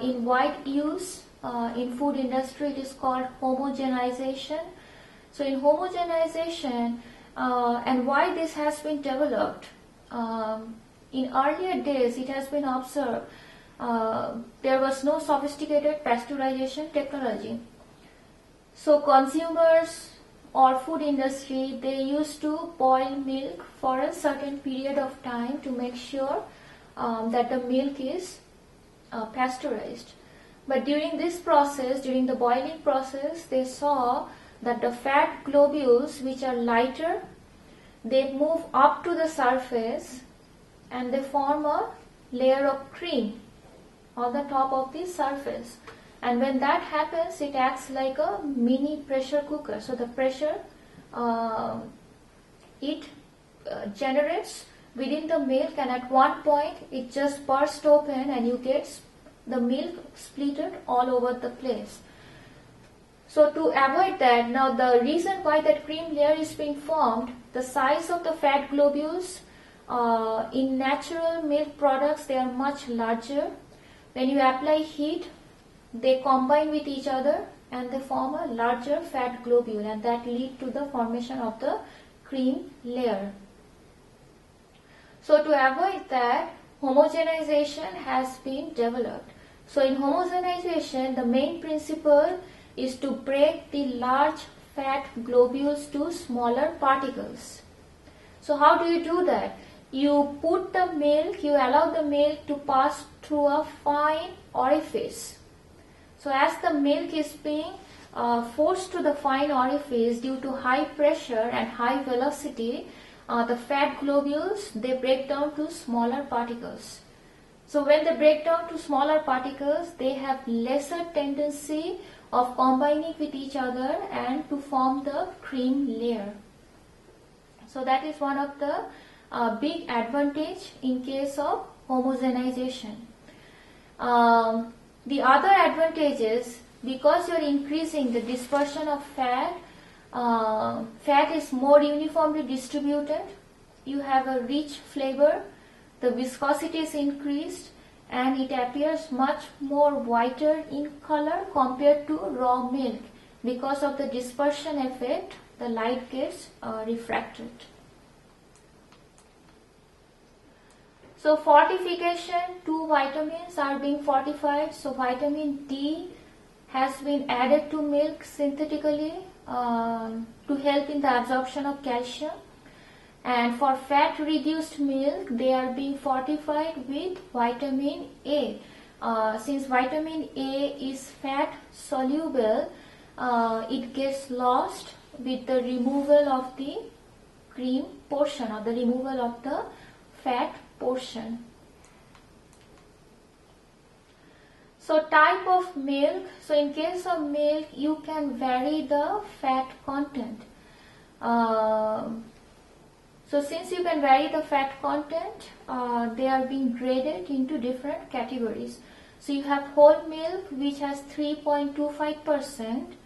in wide use in food industry, it is called homogenization. So in homogenization, and why this has been developed, in earlier days it has been observed there was no sophisticated pasteurization technology. So consumers or food industry, they used to boil milk for a certain period of time to make sure that the milk is pasteurized. But during this process, during the boiling process, they saw that the fat globules, which are lighter, they move up to the surface and they form a layer of cream on the top of the surface. And when that happens, it acts like a mini pressure cooker. So the pressure it generates within the milk, and at one point it just bursts open and you get the milk splitted all over the place. So to avoid that, now the reason why that cream layer is being formed, the size of the fat globules in natural milk products, they are much larger. When you apply heat, they combine with each other and they form a larger fat globule, and that leads to the formation of the cream layer. So to avoid that, homogenization has been developed. So in homogenization, the main principle is to break the large fat globules to smaller particles. So how do you do that? You put the milk, you allow the milk to pass through a fine orifice. So as the milk is being forced to the fine orifice due to high pressure and high velocity, the fat globules, they break down to smaller particles. So when they break down to smaller particles, they have lesser tendency of combining with each other and to form the cream layer. So that is one of the big advantage in case of homogenization. The other advantage is, because you are increasing the dispersion of fat, fat is more uniformly distributed, you have a rich flavor, the viscosity is increased, and it appears much more whiter in color compared to raw milk. Because of the dispersion effect, the light gets refracted. So fortification, 2 vitamins are being fortified. So vitamin D has been added to milk synthetically to help in the absorption of calcium. And for fat reduced milk, they are being fortified with vitamin A. Since vitamin A is fat soluble, it gets lost with the removal of the cream portion or the removal of the fat portion. So type of milk. So in case of milk, you can vary the fat content. So since you can vary the fat content, they are being graded into different categories. So you have whole milk, which has 3.25%.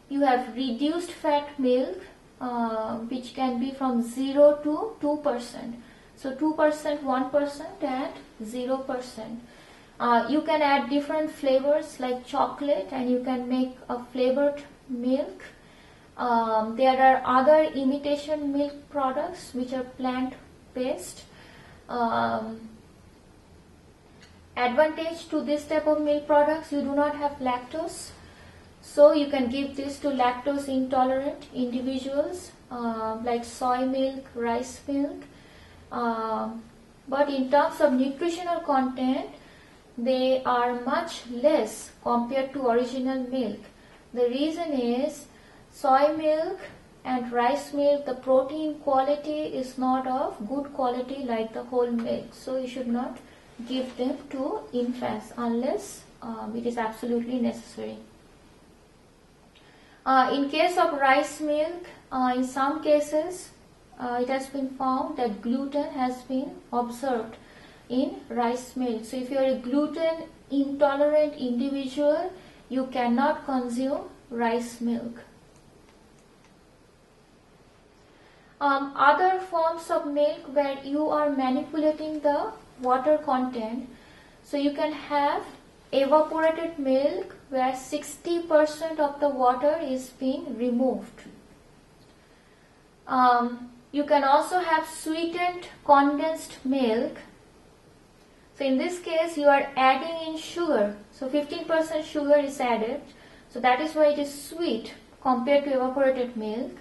You have reduced fat milk, which can be from 0 to 2%. So 2%, 1% and 0%. You can add different flavors like chocolate, and you can make a flavored milk. There are other imitation milk products which are plant based. advantage to this type of milk products, you do not have lactose. So you can give this to lactose intolerant individuals like soy milk, rice milk. But in terms of nutritional content, they are much less compared to original milk. The reason is soy milk and rice milk, the protein quality is not of good quality like the whole milk. So you should not give them to infants unless it is absolutely necessary. In case of rice milk, in some cases it has been found that gluten has been observed in rice milk. So if you are a gluten intolerant individual, you cannot consume rice milk. Other forms of milk where you are manipulating the water content, so you can have evaporated milk where 60% of the water is being removed. You can also have sweetened condensed milk. So in this case you are adding in sugar. So 15% sugar is added. So that is why it is sweet compared to evaporated milk.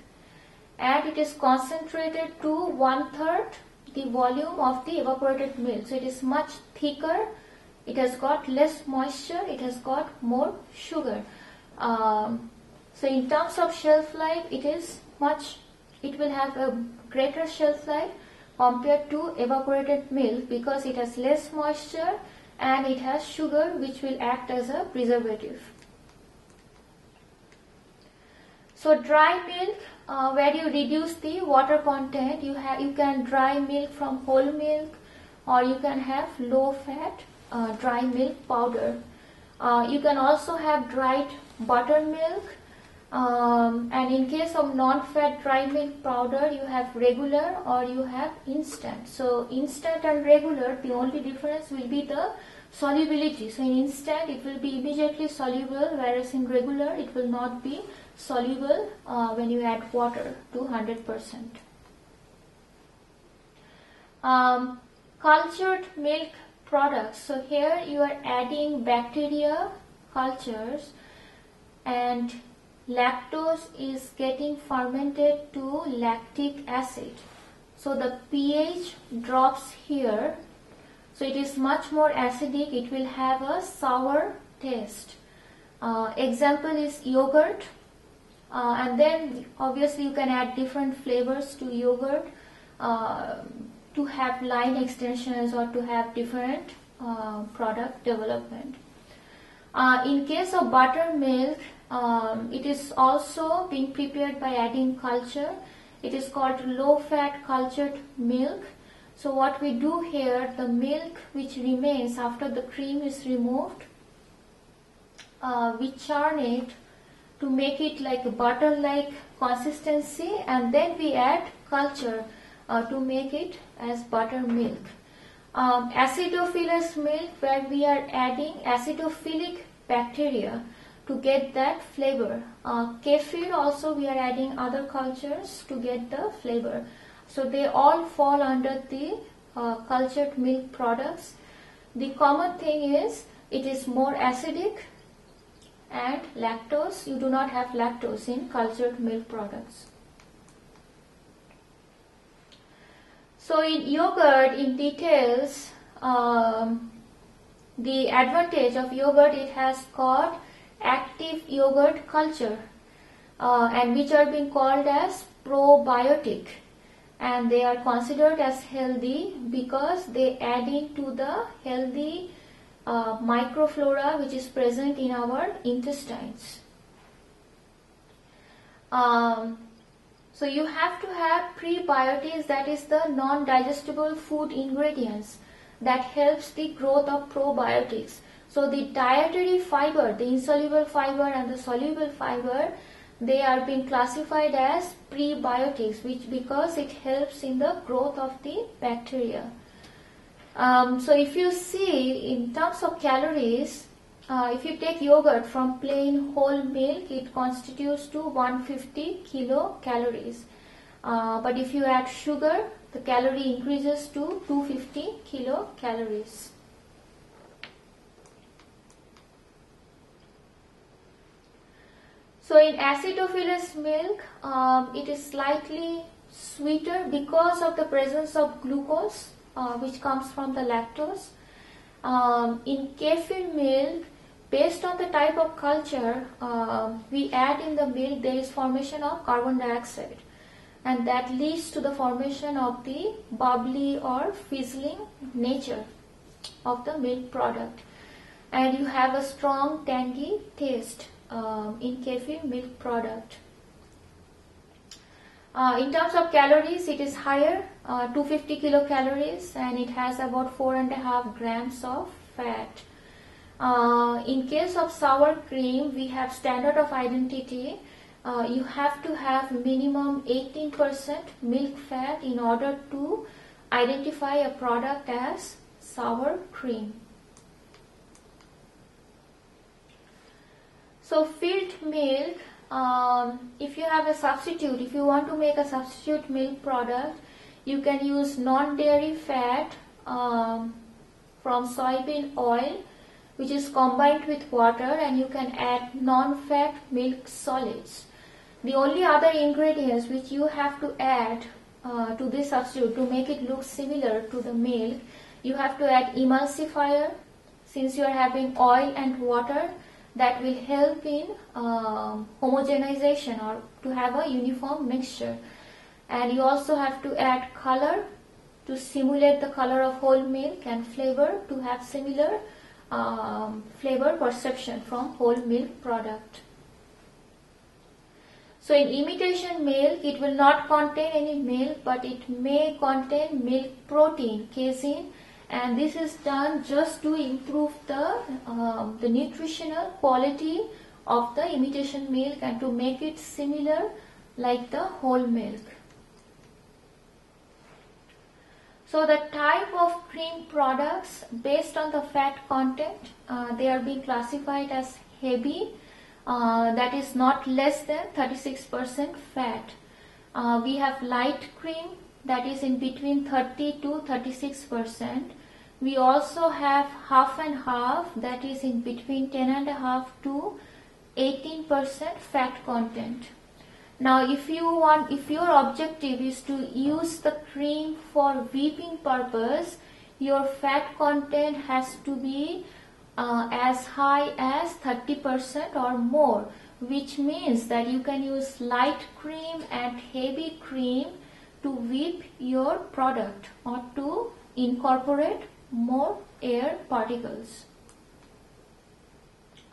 And it is concentrated to 1/3 the volume of the evaporated milk. So it is much thicker. It has got less moisture. It has got more sugar. So in terms of shelf life, it will have a greater shelf life compared to evaporated milk because it has less moisture and it has sugar which will act as a preservative. So dry milk, where you reduce the water content, you can dry milk from whole milk, or you can have low fat dry milk powder. You can also have dried buttermilk, and in case of non-fat dry milk powder, you have regular or you have instant. So instant and regular, the only difference will be the solubility. So in instant it will be immediately soluble, whereas in regular it will not be soluble when you add water to 100%. Cultured milk products. So here you are adding bacteria cultures and lactose is getting fermented to lactic acid. So the pH drops here. So it is much more acidic. It will have a sour taste. Example is yogurt. And then obviously you can add different flavors to yogurt to have line extensions or to have different product development. In case of buttermilk, it is also being prepared by adding culture. It is called low-fat cultured milk. So what we do here, the milk which remains after the cream is removed, we churn it to make it like a butter-like consistency, and then we add culture to make it as buttermilk. Acidophilus milk, where we are adding acidophilic bacteria to get that flavor. Kefir also we are adding other cultures to get the flavor. So they all fall under the cultured milk products. The common thing is it is more acidic, and lactose, you do not have lactose in cultured milk products. So in yogurt, in details, the advantage of yogurt, it has got active yogurt culture and which are being called as probiotic, and they are considered as healthy because they add into the healthy microflora which is present in our intestines. So you have to have prebiotics, that is the non-digestible food ingredients that helps the growth of probiotics. So the dietary fiber, the insoluble fiber and the soluble fiber, they are being classified as prebiotics, which because it helps in the growth of the bacteria. So if you see in terms of calories, if you take yogurt from plain whole milk, it constitutes to 150 kilocalories. But if you add sugar, the calorie increases to 250 kilocalories. So in acidophilus milk, it is slightly sweeter because of the presence of glucose, which comes from the lactose. In kefir milk, based on the type of culture we add in the milk, there is formation of carbon dioxide, and that leads to the formation of the bubbly or fizzling nature of the milk product, and you have a strong tangy taste in kefir milk product. In terms of calories, it is higher, 250 kilocalories, and it has about 4.5 grams of fat. In case of sour cream, we have standard of identity. You have to have minimum 18% milk fat in order to identify a product as sour cream. So filled milk, if you have a substitute, if you want to make a substitute milk product, you can use non-dairy fat from soybean oil, which is combined with water, and you can add non-fat milk solids. The only other ingredients which you have to add to this substitute to make it look similar to the milk, you have to add emulsifier, since you are having oil and water. That will help in homogenization or to have a uniform mixture. And you also have to add color to simulate the color of whole milk, and flavor to have similar flavor perception from whole milk product. So in imitation milk, it will not contain any milk, but it may contain milk protein, casein, and this is done just to improve the nutritional quality of the imitation milk and to make it similar like the whole milk. So the type of cream products based on the fat content, they are being classified as heavy, that is not less than 36% fat. We have light cream, that is in between 30 to 36%. We also have half and half, that is in between 10.5 to 18% fat content. Now if your objective is to use the cream for whipping purpose, your fat content has to be as high as 30% or more, which means that you can use light cream and heavy cream to whip your product or to incorporate more air particles.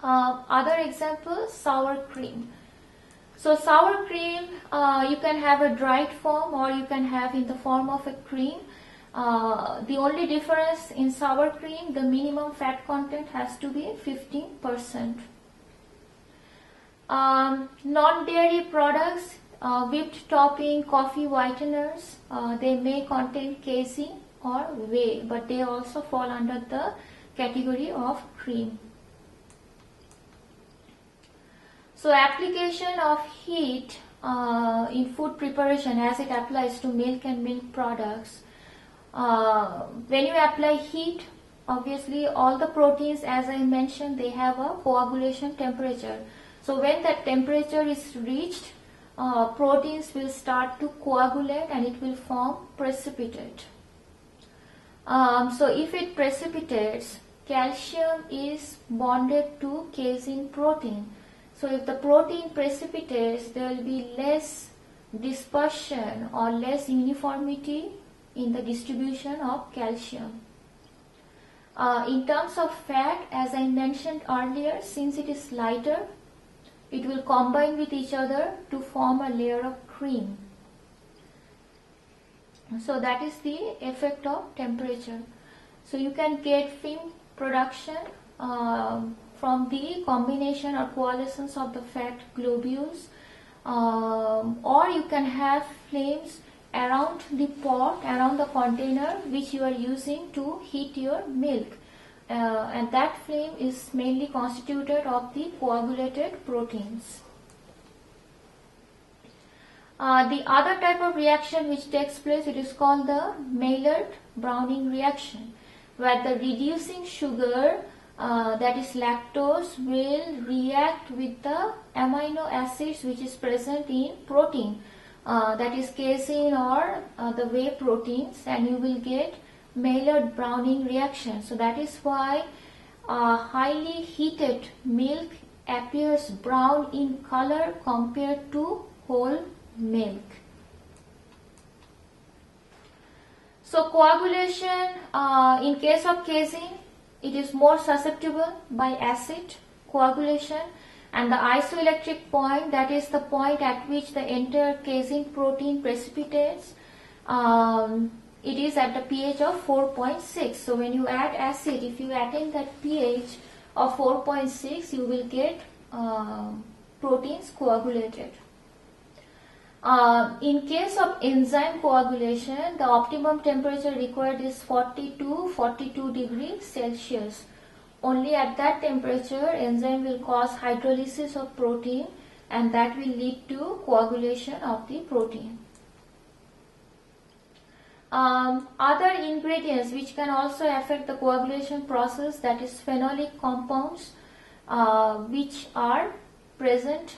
Other examples, sour cream. So sour cream, you can have a dried form or you can have in the form of a cream. The only difference in sour cream, the minimum fat content has to be 15%. Non-dairy products, whipped topping, coffee whiteners, they may contain casein or whey, but they also fall under the category of cream. So application of heat in food preparation as it applies to milk and milk products. When you apply heat, obviously all the proteins, as I mentioned, they have a coagulation temperature. So when that temperature is reached, proteins will start to coagulate and it will form precipitate. So if it precipitates, calcium is bonded to casein protein. So if the protein precipitates, there will be less dispersion or less uniformity in the distribution of calcium. In terms of fat, as I mentioned earlier, since it is lighter, it will combine with each other to form a layer of cream. So that is the effect of temperature. So you can get film production from the combination or coalescence of the fat globules, or you can have flames around the pot, around the container which you are using to heat your milk, and that flame is mainly constituted of the coagulated proteins. The other type of reaction which takes place, it is called the Maillard-Browning reaction, where the reducing sugar that is lactose, will react with the amino acids which is present in protein, that is casein or the whey proteins, and you will get Maillard browning reaction. So that is why highly heated milk appears brown in color compared to whole milk. So coagulation, in case of casein, it is more susceptible by acid coagulation, and the isoelectric point, that is the point at which the entire casein protein precipitates, it is at the pH of 4.6. So when you add acid, if you attain that pH of 4.6, you will get proteins coagulated. In case of enzyme coagulation, the optimum temperature required is 40 to 42 degrees Celsius. Only at that temperature, enzyme will cause hydrolysis of protein, and that will lead to coagulation of the protein. Other ingredients which can also affect the coagulation process, that is phenolic compounds, which are present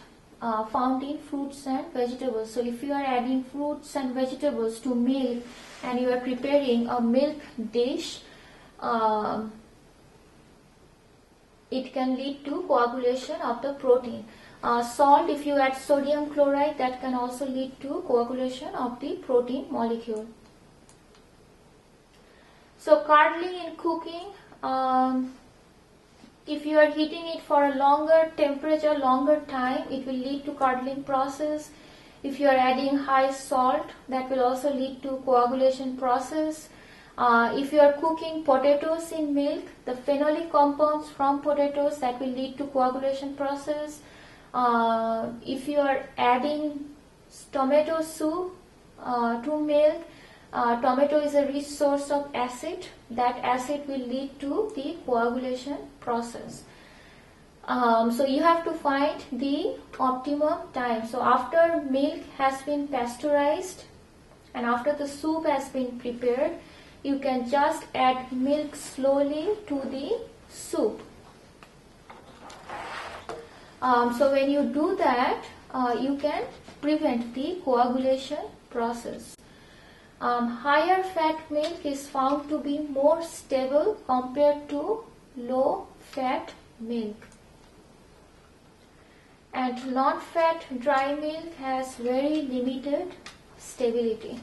found in fruits and vegetables. So if you are adding fruits and vegetables to milk and you are preparing a milk dish, it can lead to coagulation of the protein. Salt, if you add sodium chloride, that can also lead to coagulation of the protein molecule. So curdling in cooking, if you are heating it for a longer temperature, longer time, it will lead to curdling process. If you are adding high salt, that will also lead to coagulation process. If you are cooking potatoes in milk, the phenolic compounds from potatoes, that will lead to coagulation process. If you are adding tomato soup to milk, tomato is a rich source of acid. That acid will lead to the coagulation process. So you have to find the optimum time. So after milk has been pasteurized and after the soup has been prepared, you can just add milk slowly to the soup. So when you do that, you can prevent the coagulation process. Higher fat milk is found to be more stable compared to low fat milk. And non-fat dry milk has very limited stability.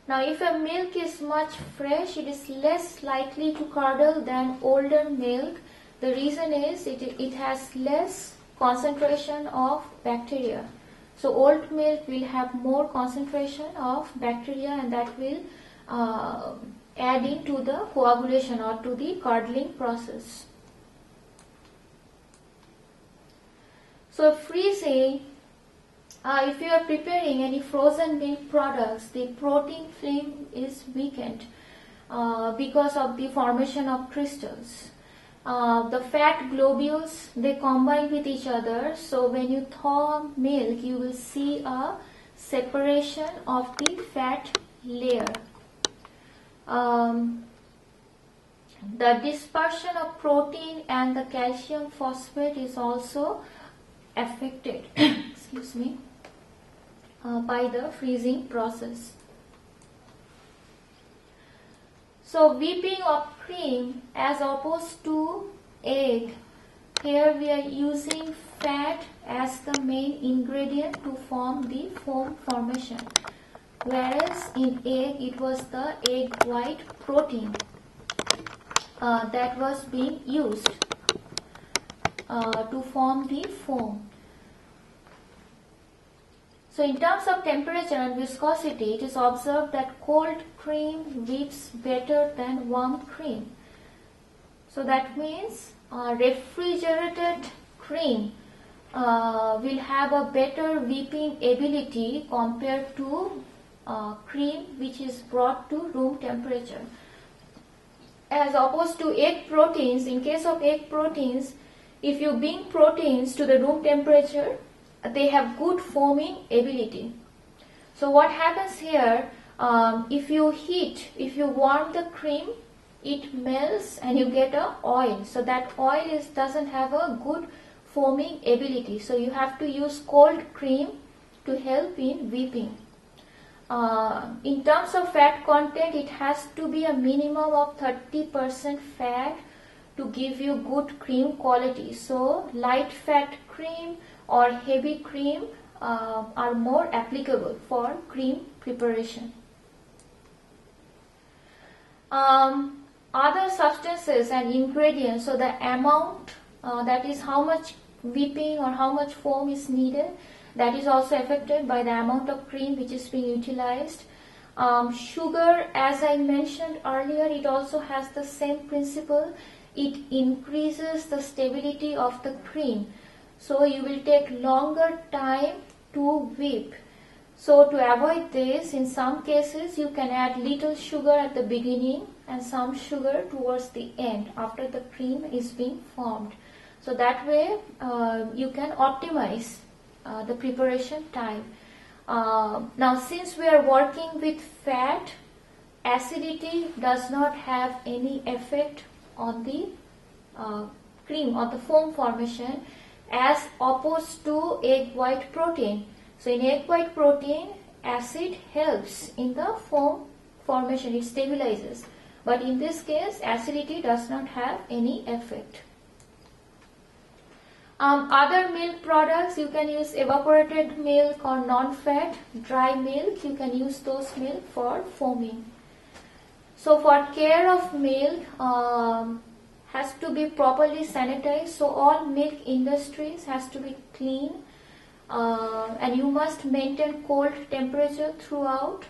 Now if a milk is much fresh, it is less likely to curdle than older milk. The reason is it has less concentration of bacteria. So old milk will have more concentration of bacteria, and that will add into the coagulation or to the curdling process. So freezing, if you are preparing any frozen milk products, the protein film is weakened because of the formation of crystals. The fat globules, they combine with each other, so when you thaw milk, you will see a separation of the fat layer. The dispersion of protein and the calcium phosphate is also affected excuse me, by the freezing process. So whipping of cream as opposed to egg, here we are using fat as the main ingredient to form the foam formation, whereas in egg it was the egg white protein that was being used to form the foam. So in terms of temperature and viscosity, it is observed that cold cream whips better than warm cream. So that means refrigerated cream will have a better whipping ability compared to cream which is brought to room temperature. As opposed to egg proteins, in case of egg proteins, if you bring proteins to the room temperature, they have good foaming ability. So what happens here, if you warm the cream, it melts and you get a oil. So that oil doesn't have a good foaming ability. So you have to use cold cream to help in whipping. In terms of fat content, it has to be a minimum of 30% fat to give you good cream quality. So light fat cream or heavy cream are more applicable for cream preparation. Other substances and ingredients, so the amount, that is how much whipping or how much foam is needed, that is also affected by the amount of cream which is being utilized. Sugar, as I mentioned earlier, it also has the same principle. It increases the stability of the cream. So you will take longer time to whip. So to avoid this, in some cases you can add little sugar at the beginning and some sugar towards the end after the cream is being formed. So that way you can optimize the preparation time. Now since we are working with fat, acidity does not have any effect on the cream or the foam formation as opposed to egg white protein. So in egg white protein, acid helps in the foam formation, it stabilizes. But in this case, acidity does not have any effect. Other milk products, you can use evaporated milk or non-fat, dry milk, you can use those milk for foaming. So for care of milk, has to be properly sanitized. So all milk industries has to be clean. And you must maintain cold temperature throughout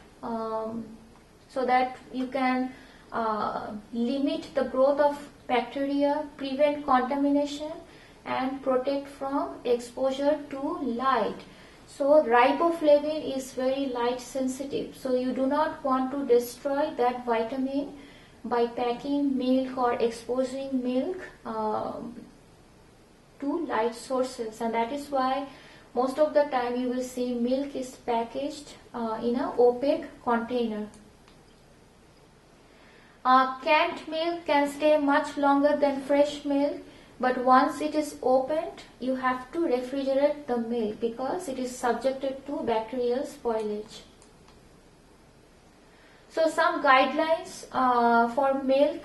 so that you can limit the growth of bacteria, prevent contamination and protect from exposure to light. So riboflavin is very light sensitive, so you do not want to destroy that vitamin by packing milk or exposing milk to light sources, and that is why most of the time you will see milk is packaged in an opaque container. Canned milk can stay much longer than fresh milk, but once it is opened, you have to refrigerate the milk because it is subjected to bacterial spoilage. So some guidelines for milk.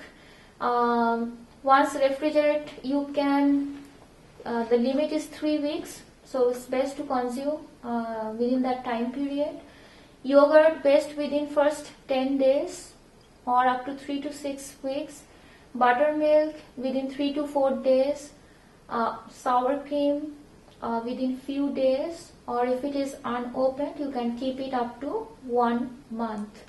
Once refrigerate, you can, the limit is 3 weeks. So it's best to consume within that time period. Yogurt best within first 10 days or up to 3 to 6 weeks. Buttermilk within 3 to 4 days. Sour cream within few days, or if it is unopened, you can keep it up to 1 month.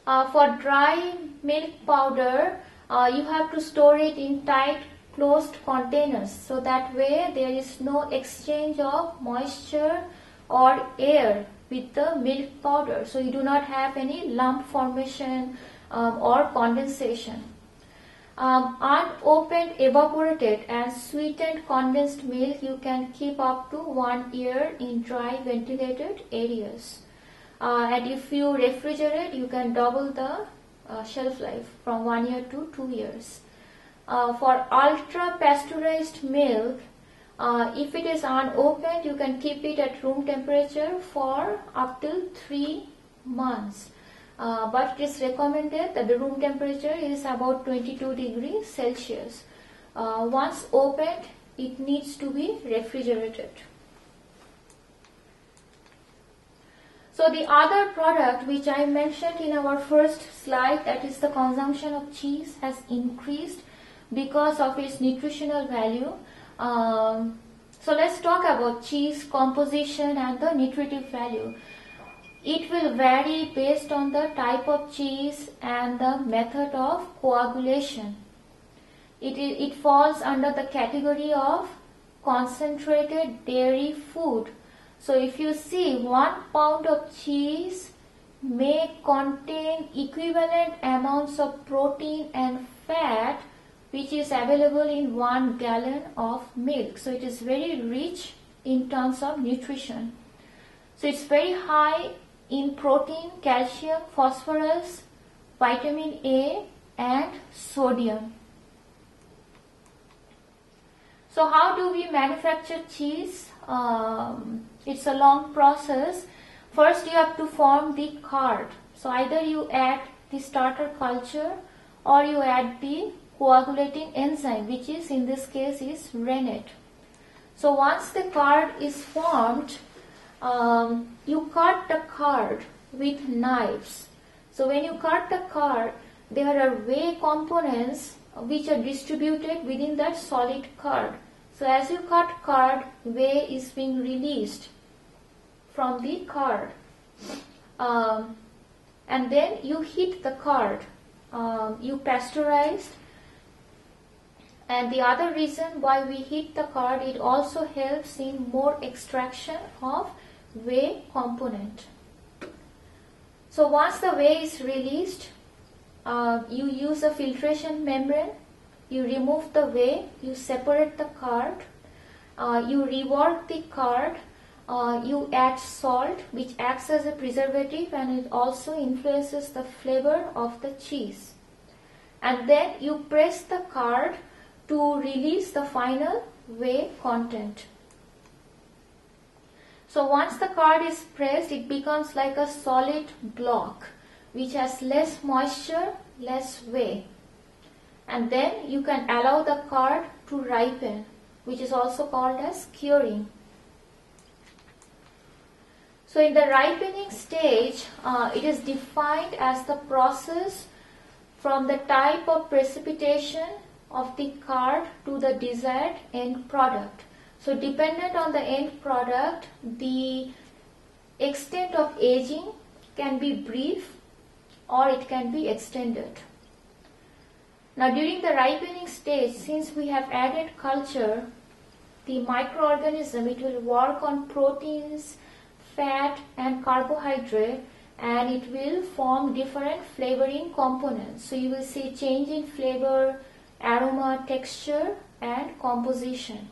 For dry milk powder, you have to store it in tight closed containers, so that way there is no exchange of moisture or air with the milk powder, so you do not have any lump formation or condensation. Unopened, evaporated and sweetened condensed milk you can keep up to 1 year in dry ventilated areas. And if you refrigerate, you can double the shelf life from 1 year to 2 years. For ultra pasteurized milk, if it is unopened, you can keep it at room temperature for up to 3 months. But it is recommended that the room temperature is about 22 degrees Celsius. Once opened, it needs to be refrigerated. So the other product which I mentioned in our first slide, that is the consumption of cheese, has increased because of its nutritional value. So let's talk about cheese composition and the nutritive value. It will vary based on the type of cheese and the method of coagulation. It falls under the category of concentrated dairy food. So if you see, 1 pound of cheese may contain equivalent amounts of protein and fat which is available in 1 gallon of milk. So it is very rich in terms of nutrition. So it's very high in protein, calcium, phosphorus, vitamin A and sodium. So how do we manufacture cheese? It's a long process. First you have to form the curd. So either you add the starter culture or you add the coagulating enzyme, which is in this case is rennet. So once the curd is formed, you cut the curd with knives. So when you cut the curd, there are whey components which are distributed within that solid curd. So as you cut curd, whey is being released from the curd. And then you heat the curd. You pasteurize. And the other reason why we heat the curd, it also helps in more extraction of whey component. So once the whey is released, you use a filtration membrane. You remove the whey, you separate the curd, you rework the curd, you add salt, which acts as a preservative and it also influences the flavor of the cheese. And then you press the curd to release the final whey content. So once the curd is pressed, it becomes like a solid block which has less moisture, less whey. And then you can allow the curd to ripen, which is also called as curing. So in the ripening stage, it is defined as the process from the type of precipitation of the curd to the desired end product. So dependent on the end product, the extent of aging can be brief or it can be extended. Now during the ripening stage, since we have added culture, the microorganism, it will work on proteins, fat and carbohydrate, and it will form different flavoring components. So you will see change in flavor, aroma, texture and composition.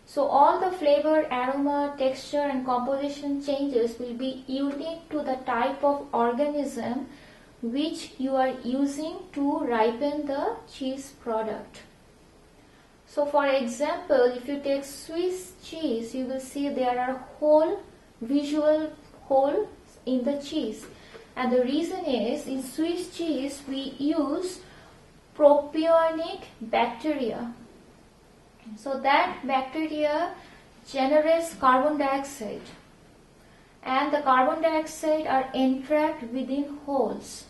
So all the flavor, aroma, texture and composition changes will be unique to the type of organism which you are using to ripen the cheese product. So for example, if you take Swiss cheese, you will see there are visual holes in the cheese. And the reason is, in Swiss cheese we use propionic bacteria. So that bacteria generates carbon dioxide, and the carbon dioxide are entrapped within holes.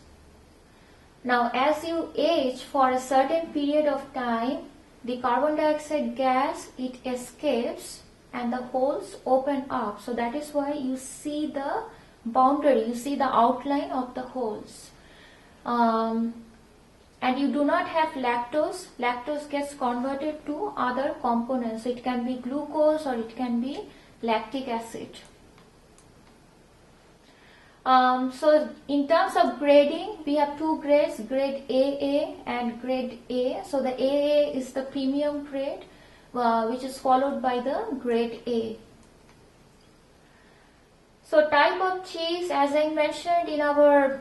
Now as you age for a certain period of time, the carbon dioxide gas, it escapes and the holes open up. So that is why you see the boundary, you see the outline of the holes. And you do not have lactose. Lactose gets converted to other components. It can be glucose or it can be lactic acid. So in terms of grading, we have two grades, grade AA and grade A. So the AA is the premium grade, which is followed by the grade A. So type of cheese, as I mentioned in our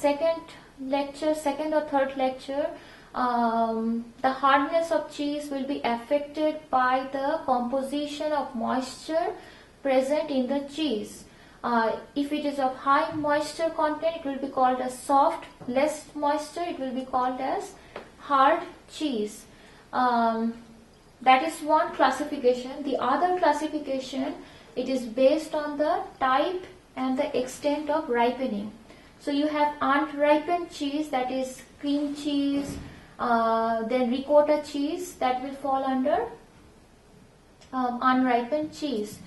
second or third lecture, the hardness of cheese will be affected by the composition of moisture present in the cheese. If it is of high moisture content, it will be called as soft. Less moisture, it will be called as hard cheese. That is one classification. The other classification, it is based on the type and the extent of ripening. So you have unripened cheese, that is cream cheese, then ricotta cheese, that will fall under unripened cheese.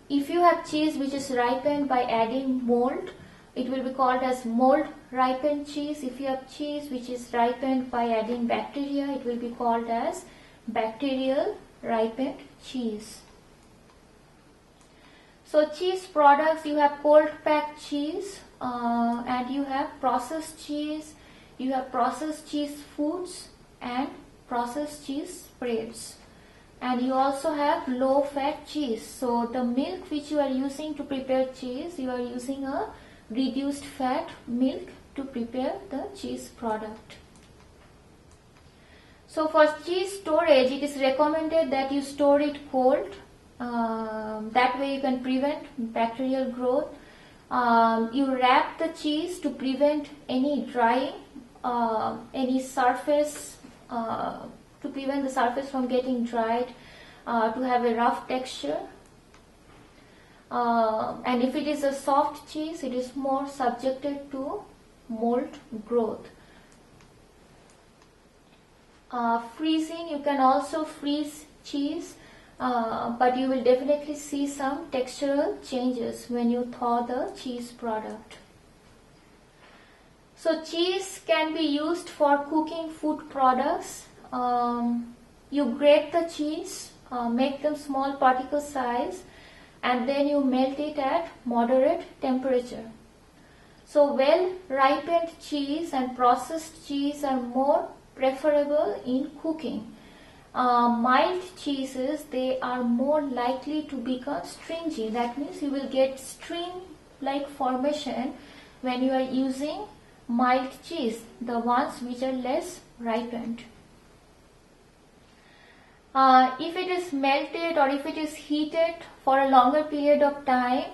If you have cheese which is ripened by adding mold, it will be called as mold ripened cheese. If you have cheese which is ripened by adding bacteria, it will be called as bacterial ripened cheese. So cheese products, you have cold packed cheese, and you have processed cheese, you have processed cheese foods and processed cheese spreads. and you also have low fat cheese. So the milk which you are using to prepare cheese, you are using a reduced fat milk to prepare the cheese product. So for cheese storage, it is recommended that you store it cold. That way you can prevent bacterial growth. You wrap the cheese to prevent any drying, any surface, to prevent the surface from getting dried, to have a rough texture. And if it is a soft cheese, it is more subjected to mold growth. Freezing, you can also freeze cheese, but you will definitely see some textural changes when you thaw the cheese product. So cheese can be used for cooking food products. You grate the cheese, make them small particle size, and then you melt it at moderate temperature. So well ripened cheese and processed cheese are more preferable in cooking. Mild cheeses, they are more likely to become stringy. That means you will get string-like formation when you are using mild cheese, the ones which are less ripened. If it is melted or if it is heated for a longer period of time,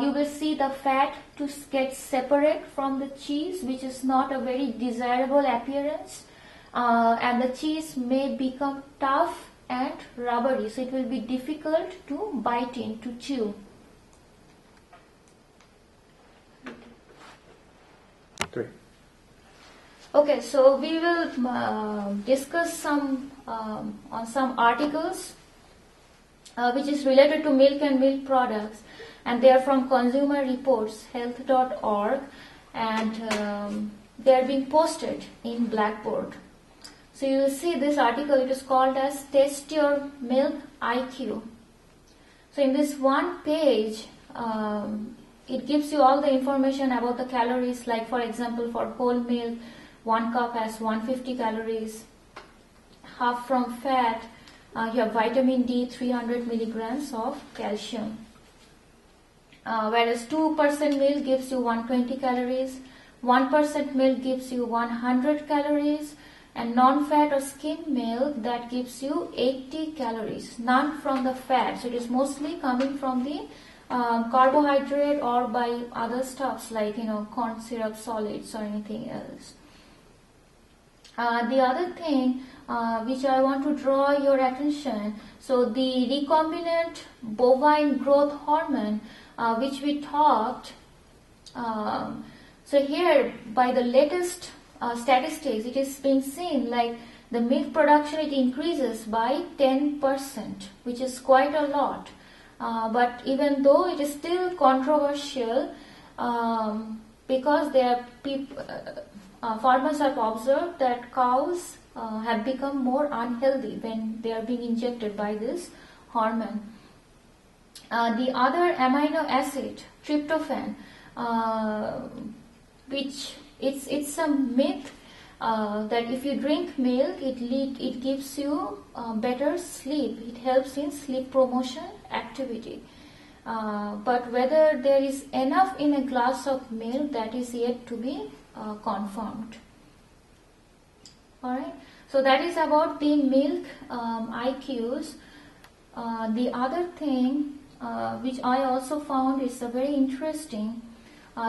you will see the fat to get separate from the cheese, which is not a very desirable appearance, and the cheese may become tough and rubbery, so it will be difficult to bite in, to chew. Three. Okay, so we will discuss some on some articles which is related to milk and milk products, and they are from Consumer Reports, health.org, and they are being posted in Blackboard. So you will see this article, it is called as Test Your Milk IQ. So in this one page, it gives you all the information about the calories, like for example for whole milk, 1 cup has 150 calories, half from fat, you have vitamin D, 300 milligrams of calcium. Whereas 2% milk gives you 120 calories, 1% milk gives you 100 calories, and non-fat or skim milk, that gives you 80 calories, none from the fat. So it is mostly coming from the carbohydrate or by other stuffs like corn syrup, solids or anything else. The other thing which I want to draw your attention, so the recombinant bovine growth hormone which we talked, so here by the latest statistics, it is being seen like the milk production, it increases by 10%, which is quite a lot. But even though it is still controversial, because there are farmers have observed that cows have become more unhealthy when they are being injected by this hormone. The other amino acid, tryptophan, which it's a myth that if you drink milk, it gives you better sleep. It helps in sleep promotion activity. But whether there is enough in a glass of milk, that is yet to be confirmed. Alright, so that is about the milk IQs. The other thing which I also found is very interesting.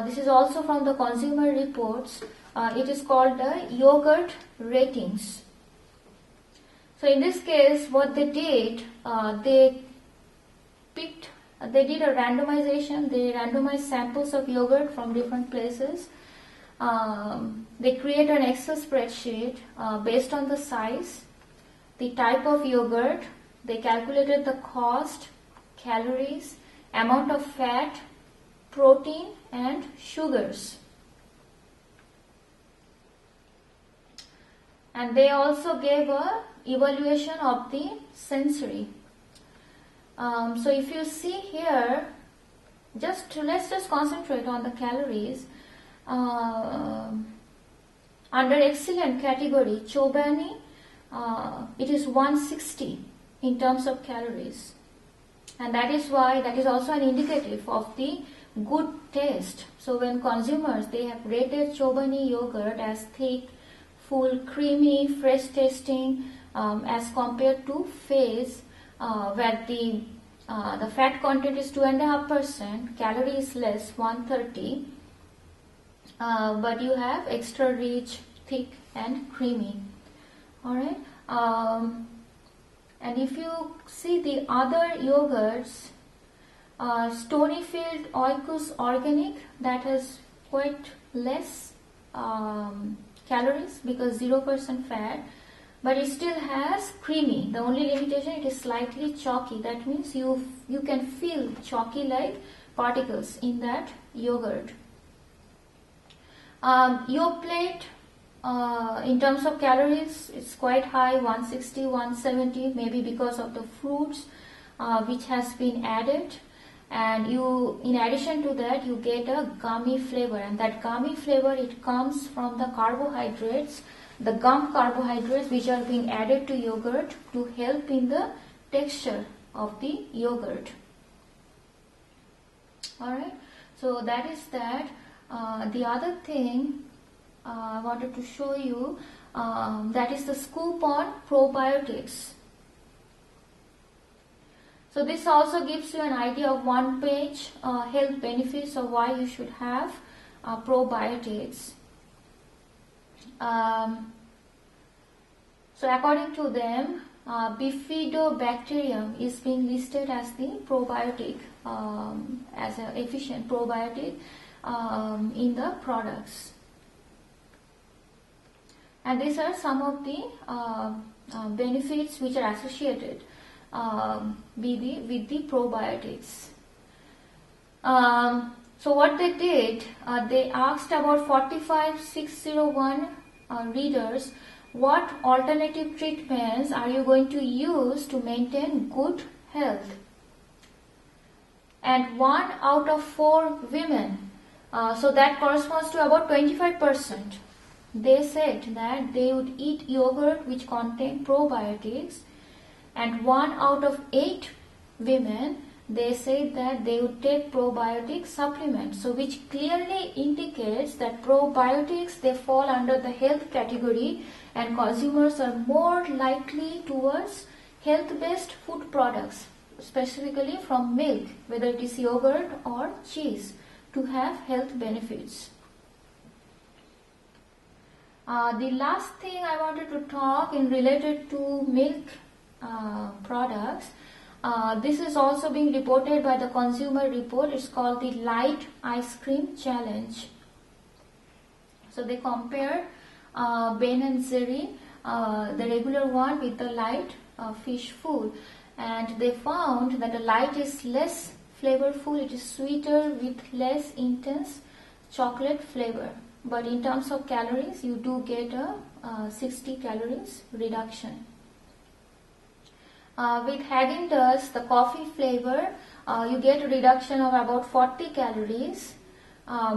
This is also from the Consumer Reports. It is called the yogurt ratings. So in this case, what they did, they did a randomization. They randomized samples of yogurt from different places. They create an Excel spreadsheet based on the size, the type of yogurt. They calculated the cost, calories, amount of fat, protein and sugars. And they also gave a evaluation of the sensory. So if you see here, let's just concentrate on the calories. Under excellent category, Chobani, it is 160. in terms of calories. And that is why that is also an indicative of the good taste. So when consumers, they have rated Chobani yogurt as thick, full, creamy, fresh tasting as compared to Phase, where the fat content is 2.5%, calories less 130, but you have extra rich, thick and creamy. Alright. And if you see the other yogurts, Stonyfield Oikos Organic, that has quite less calories because 0% fat, but it still has creamy. The only limitation, it is slightly chalky. That means you can feel chalky like particles in that yogurt. Yoplait, in terms of calories, it's quite high, 160, 170, maybe because of the fruits which has been added. And you, in addition to that, you get a gummy flavor, and that gummy flavor, it comes from the carbohydrates, the gum carbohydrates which are being added to yogurt to help in the texture of the yogurt. Alright, so that is that. The other thing I wanted to show you, that is the scoop on probiotics. So this also gives you an idea of one-page health benefits of why you should have probiotics. So according to them, Bifidobacterium is being listed as the probiotic, as an efficient probiotic in the products. And these are some of the benefits which are associated with the probiotics. So what they did, they asked about 45601 readers, what alternative treatments are you going to use to maintain good health? And 1 out of 4 women, so that corresponds to about 25%. They said that they would eat yogurt which contain probiotics, and 1 out of 8 women, they said that they would take probiotic supplements. So which clearly indicates that probiotics, they fall under the health category, and consumers are more likely towards health-based food products, specifically from milk, whether it is yogurt or cheese, to have health benefits. The last thing I wanted to talk in related to milk products, this is also being reported by the Consumer Report. It's called the Light Ice Cream Challenge. So they compare Ben and Jerry, the regular one, with the light fish food, and they found that the light is less flavorful, it is sweeter with less intense chocolate flavor. But in terms of calories, you do get a 60 calories reduction. With Haagen-Dazs, the coffee flavor, you get a reduction of about 40 calories.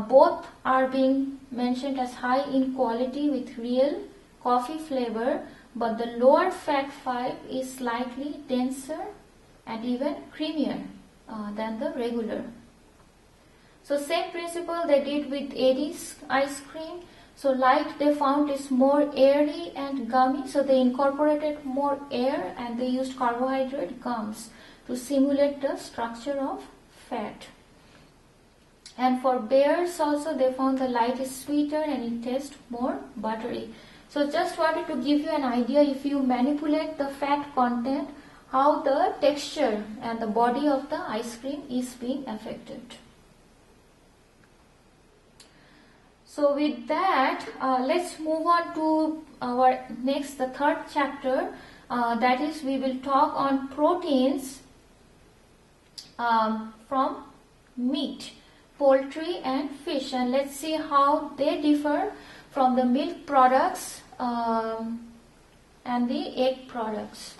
Both are being mentioned as high in quality with real coffee flavor, but the lower fat 5 is slightly denser and even creamier than the regular. So same principle they did with Eddie's ice cream. So light, they found, is more airy and gummy, so they incorporated more air and they used carbohydrate gums to simulate the structure of fat. And for bears also, they found the light is sweeter and it tastes more buttery. So just wanted to give you an idea, if you manipulate the fat content, how the texture and the body of the ice cream is being affected. So with that, let's move on to our next, the third chapter. That is, we will talk on proteins from meat, poultry and fish, and let's see how they differ from the milk products and the egg products.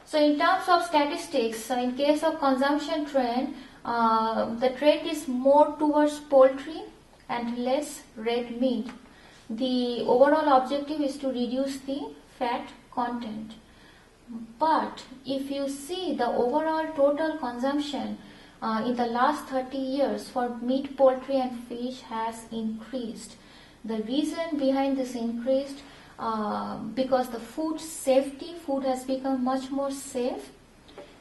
So in terms of statistics, in case of consumption trend, the trend is more towards poultry and less red meat. The overall objective is to reduce the fat content. But if you see the overall total consumption in the last 30 years for meat, poultry and fish has increased. The reason behind this increased because the food has become much more safe,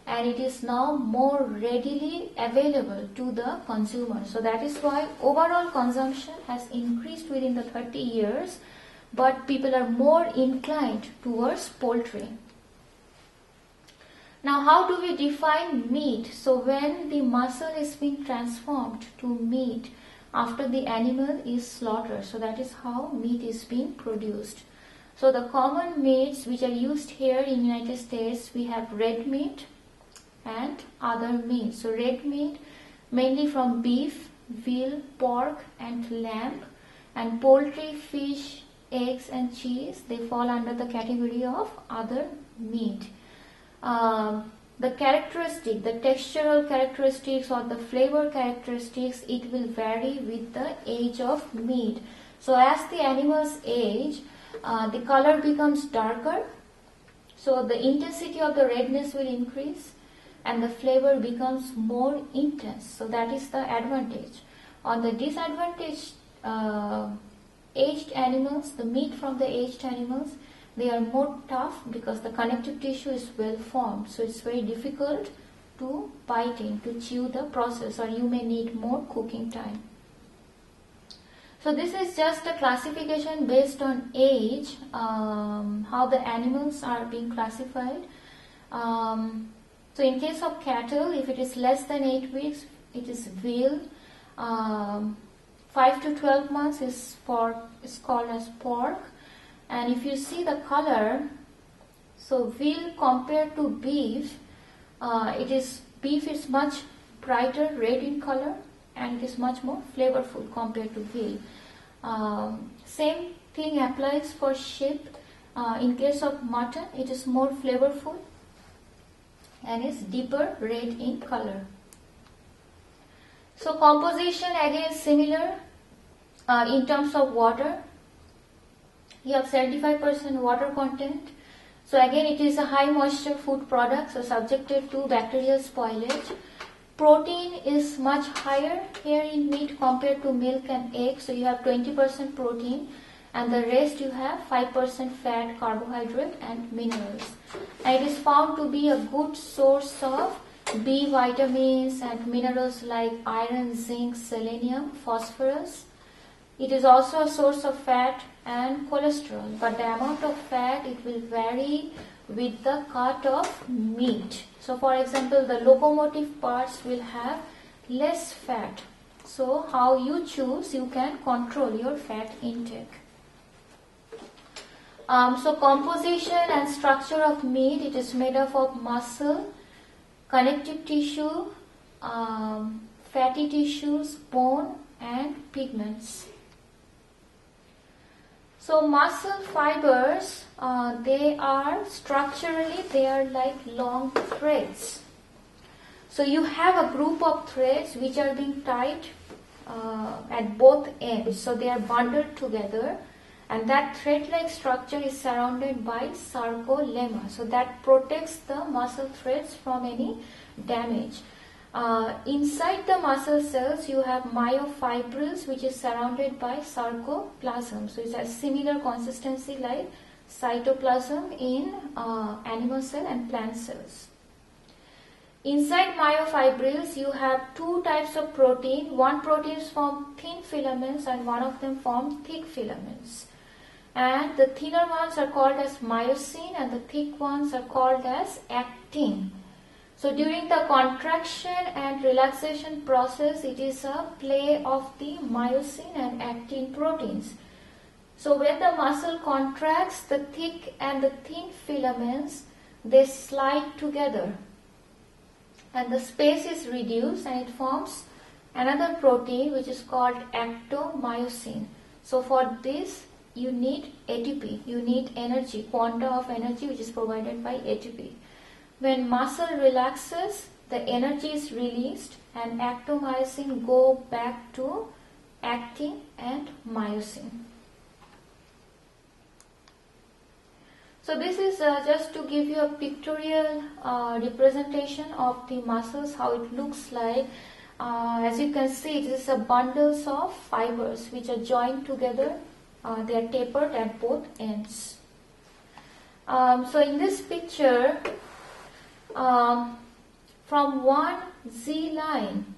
and it is now more readily available to the consumer. So that is why overall consumption has increased within the 30 years, but people are more inclined towards poultry. Now, how do we define meat? So when the muscle is being transformed to meat after the animal is slaughtered, so that is how meat is being produced. So the common meats which are used here in United States, we have red meat and other meats. So red meat mainly from beef, veal, pork and lamb, and poultry, fish, eggs and cheese, they fall under the category of other meat. The characteristic, the textural characteristics or the flavor characteristics, it will vary with the age of meat. So as the animals age, the color becomes darker, so the intensity of the redness will increase and the flavor becomes more intense. So that is the advantage. On the disadvantage, aged animals, the meat from the aged animals, they are more tough because the connective tissue is well formed. So it's very difficult to bite in, to chew the process, or you may need more cooking time. So this is just a classification based on age, how the animals are being classified. So in case of cattle, if it is less than 8 weeks, it is veal. 5 to 12 months is called as pork. And if you see the color, so veal compared to beef, beef is much brighter red in color and it is much more flavorful compared to veal. Same thing applies for sheep. In case of mutton, it is more flavorful and is deeper red in color. So composition again is similar in terms of water. You have 75% water content. So again it is a high moisture food product, so subjected to bacterial spoilage. Protein is much higher here in meat compared to milk and eggs. So you have 20% protein and the rest you have 5% fat, carbohydrate and minerals. And it is found to be a good source of B vitamins and minerals like iron, zinc, selenium, phosphorus. It is also a source of fat and cholesterol, but the amount of fat, it will vary with the cut of meat. So for example, the locomotive parts will have less fat. So how you choose, you can control your fat intake. So composition and structure of meat, it is made up of muscle, connective tissue, fatty tissues, bone and pigments. So muscle fibers, they are like long threads. So you have a group of threads which are being tied at both ends. So they are bundled together, and that thread-like structure is surrounded by sarcolemma. So that protects the muscle threads from any damage. Inside the muscle cells, you have myofibrils, which is surrounded by sarcoplasm. So it has similar consistency like cytoplasm in animal cell and plant cells. Inside myofibrils, you have two types of protein. One protein is from thin filaments and one of them from thick filaments. And the thinner ones are called as myosin and the thick ones are called as actin. So during the contraction and relaxation process, it is a play of the myosin and actin proteins. So when the muscle contracts, the thick and the thin filaments, they slide together and the space is reduced and it forms another protein which is called actomyosin. So for this you need ATP, you need energy, quanta of energy which is provided by ATP. When muscle relaxes, the energy is released and actomyosin go back to actin and myosin. So this is just to give you a pictorial representation of the muscles, how it looks like. As you can see, it is a bundles of fibers which are joined together. They are tapered at both ends. So in this picture, from one Z line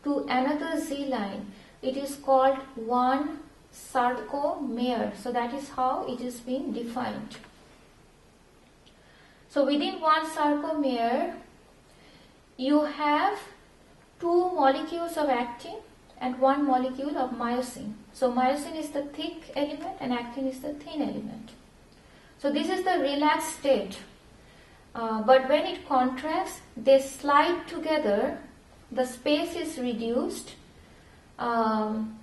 to another Z line, it is called one sarcomere. So that is how it is being defined. So within one sarcomere, you have two molecules of actin and one molecule of myosin. So myosin is the thick element and actin is the thin element. So this is the relaxed state. But when it contracts, they slide together, the space is reduced, and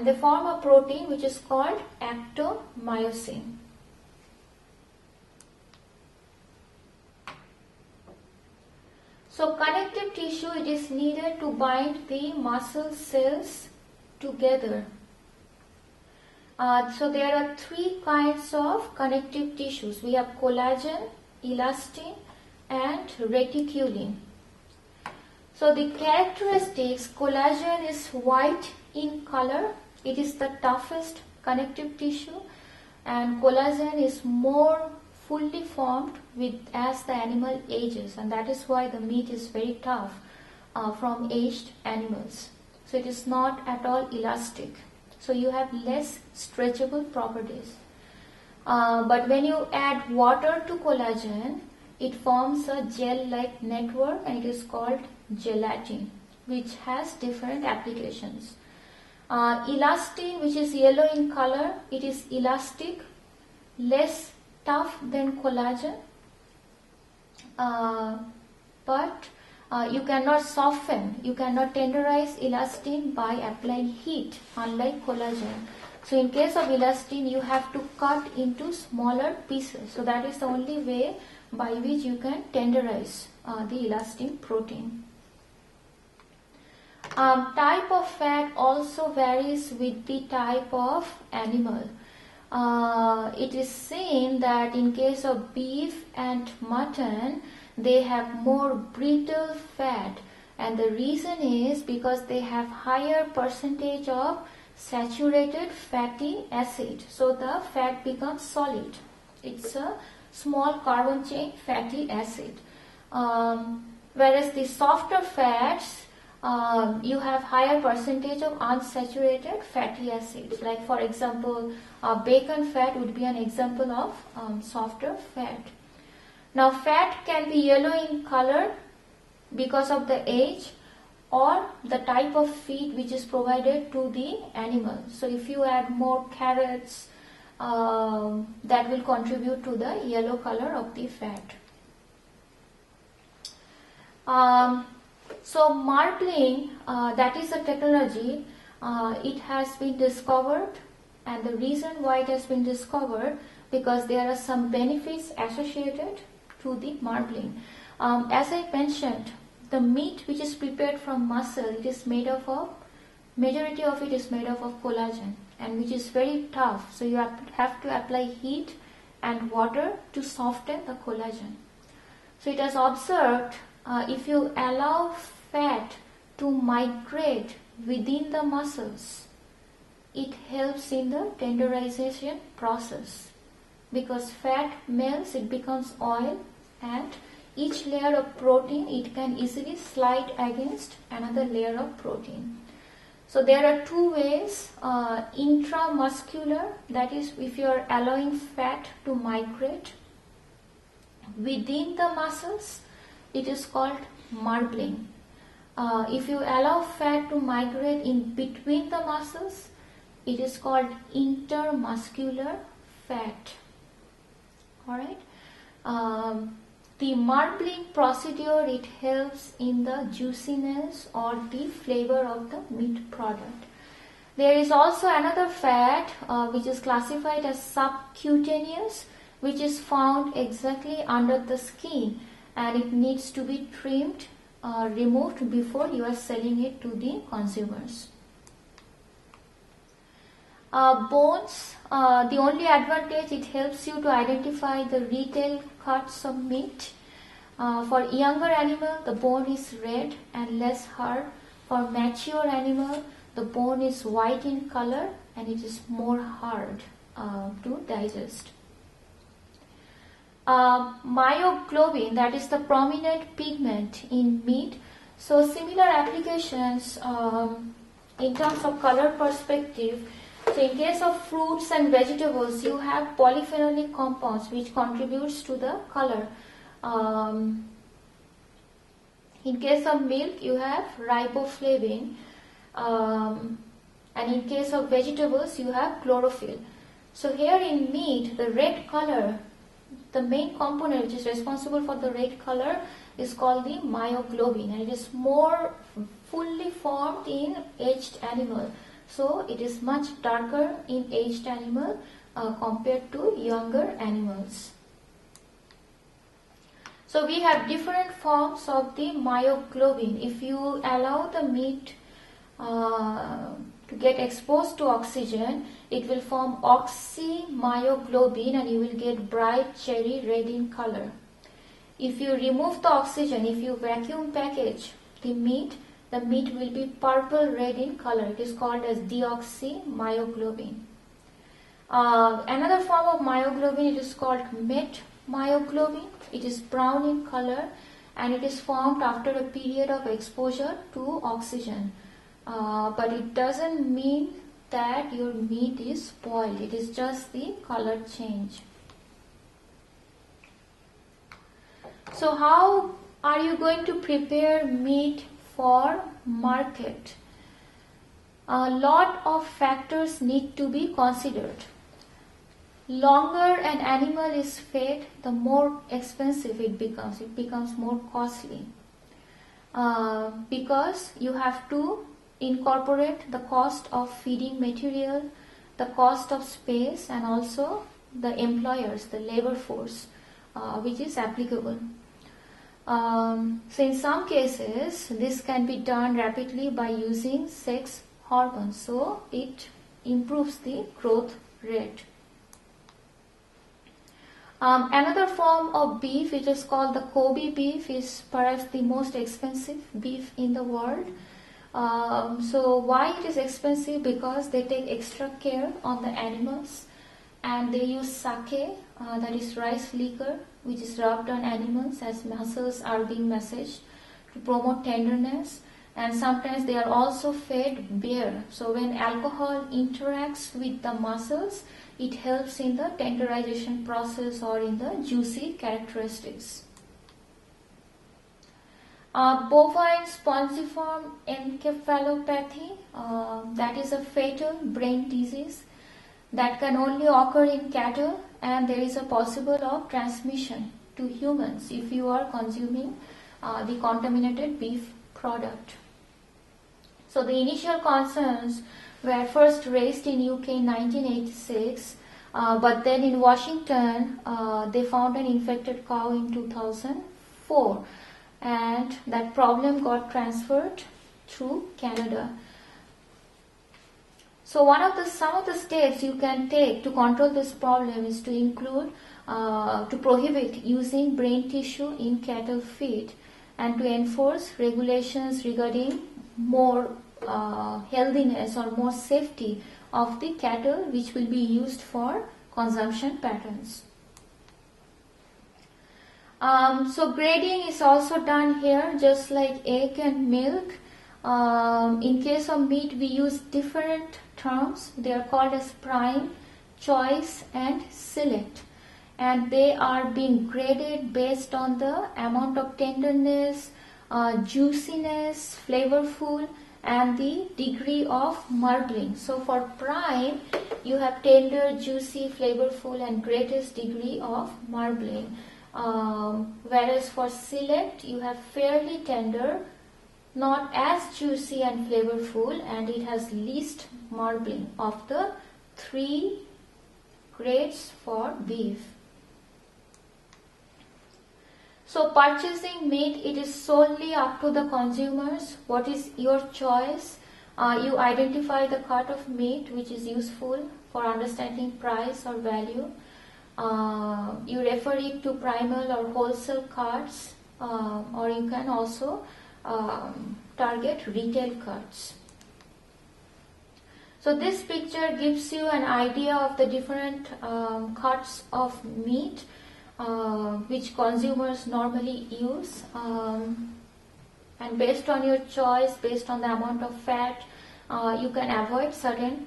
they form a protein which is called actomyosin. So connective tissue, it is needed to bind the muscle cells together. So there are three kinds of connective tissues. We have collagen, elastin and reticulin. So the characteristics, collagen is white in color. It is the toughest connective tissue, and collagen is more fully formed as the animal ages, and that is why the meat is very tough from aged animals. So it is not at all elastic. So you have less stretchable properties. But when you add water to collagen, it forms a gel-like network and it is called gelatin, which has different applications. Elastin, which is yellow in color, it is elastic, less tough than collagen, but you cannot soften, you cannot tenderize elastin by applying heat, unlike collagen. So in case of elastin, you have to cut into smaller pieces. So that is the only way by which you can tenderize the elastin protein. Type of fat also varies with the type of animal. It is seen that in case of beef and mutton, they have more brittle fat, and the reason is because they have higher percentage of saturated fatty acid. So the fat becomes solid. It's a small carbon chain fatty acid. Whereas the softer fats, you have higher percentage of unsaturated fatty acids. Like for example, bacon fat would be an example of softer fat. Now fat can be yellow in color because of the age or the type of feed which is provided to the animal. So if you add more carrots, that will contribute to the yellow color of the fat. So marbling, that is a technology, it has been discovered, and the reason why it has been discovered, because there are some benefits associated to the marbling. As I mentioned, the meat which is prepared from muscle, it is made up of, majority of it is made up of collagen, and which is very tough. So you have to apply heat and water to soften the collagen. So it has observed, if you allow fat to migrate within the muscles, it helps in the tenderization process, because fat melts, it becomes oil, and each layer of protein, it can easily slide against another layer of protein. So there are two ways, intramuscular, that is if you are allowing fat to migrate within the muscles, it is called marbling. If you allow fat to migrate in between the muscles, it is called intermuscular fat. Alright. The marbling procedure, it helps in the juiciness or the flavor of the meat product. There is also another fat which is classified as subcutaneous, which is found exactly under the skin, and it needs to be trimmed, removed before you are selling it to the consumers. Bones, The only advantage, it helps you to identify the retail cuts of meat. For younger animal, the bone is red and less hard. For mature animal, the bone is white in color and it is more hard to digest. Myoglobin, that is the prominent pigment in meat. So similar applications in terms of color perspective. So in case of fruits and vegetables, you have polyphenolic compounds which contributes to the color. In case of milk, you have riboflavin, and in case of vegetables, you have chlorophyll. So here in meat, the red color, the main component which is responsible for the red color is called the myoglobin, and it is more fully formed in aged animal. So it is much darker in aged animal compared to younger animals. So we have different forms of the myoglobin. If you allow the meat to get exposed to oxygen, it will form oxymyoglobin and you will get bright cherry red in color. If you remove the oxygen, if you vacuum package the meat will be purple red in color. It is called as deoxymyoglobin. Another form of myoglobin, it is called metmyoglobin. It is brown in color and it is formed after a period of exposure to oxygen. But it doesn't mean that your meat is spoiled. It is just the color change. So how are you going to prepare meat for market? A lot of factors need to be considered. Longer an animal is fed, the more expensive it becomes. It becomes more costly because you have to incorporate the cost of feeding material, the cost of space, and also the employers, the labor force which is applicable. So in some cases, this can be done rapidly by using sex hormones. So it improves the growth rate. Another form of beef, which is called the Kobe beef, is perhaps the most expensive beef in the world. So why it is expensive? Because they take extra care on the animals and they use sake, that is rice liquor, which is rubbed on animals as muscles are being massaged to promote tenderness. And sometimes they are also fed beer. So when alcohol interacts with the muscles, it helps in the tenderization process or in the juicy characteristics. Bovine spongiform encephalopathy, that is a fatal brain disease that can only occur in cattle, and there is a possible of transmission to humans if you are consuming the contaminated beef product. So the initial concerns were first raised in UK in 1986, but then in Washington they found an infected cow in 2004, and that problem got transferred through Canada. So some of the steps you can take to control this problem is to include to prohibit using brain tissue in cattle feed and to enforce regulations regarding more healthiness or more safety of the cattle which will be used for consumption patterns. So grading is also done here, just like egg and milk. In case of meat, we use different terms. They are called as prime, choice, and select. And they are being graded based on the amount of tenderness, juiciness, flavorful, and the degree of marbling. So for prime, you have tender, juicy, flavorful, and greatest degree of marbling. Whereas for select, you have fairly tender, not as juicy and flavorful, and it has least marbling of the 3 grades for beef. So purchasing meat, it is solely up to the consumers. What is your choice? You identify the cut of meat which is useful for understanding price or value. You refer it to primal or wholesale cuts, or you can also target retail cuts. So this picture gives you an idea of the different cuts of meat which consumers normally use, and based on your choice, based on the amount of fat, you can avoid certain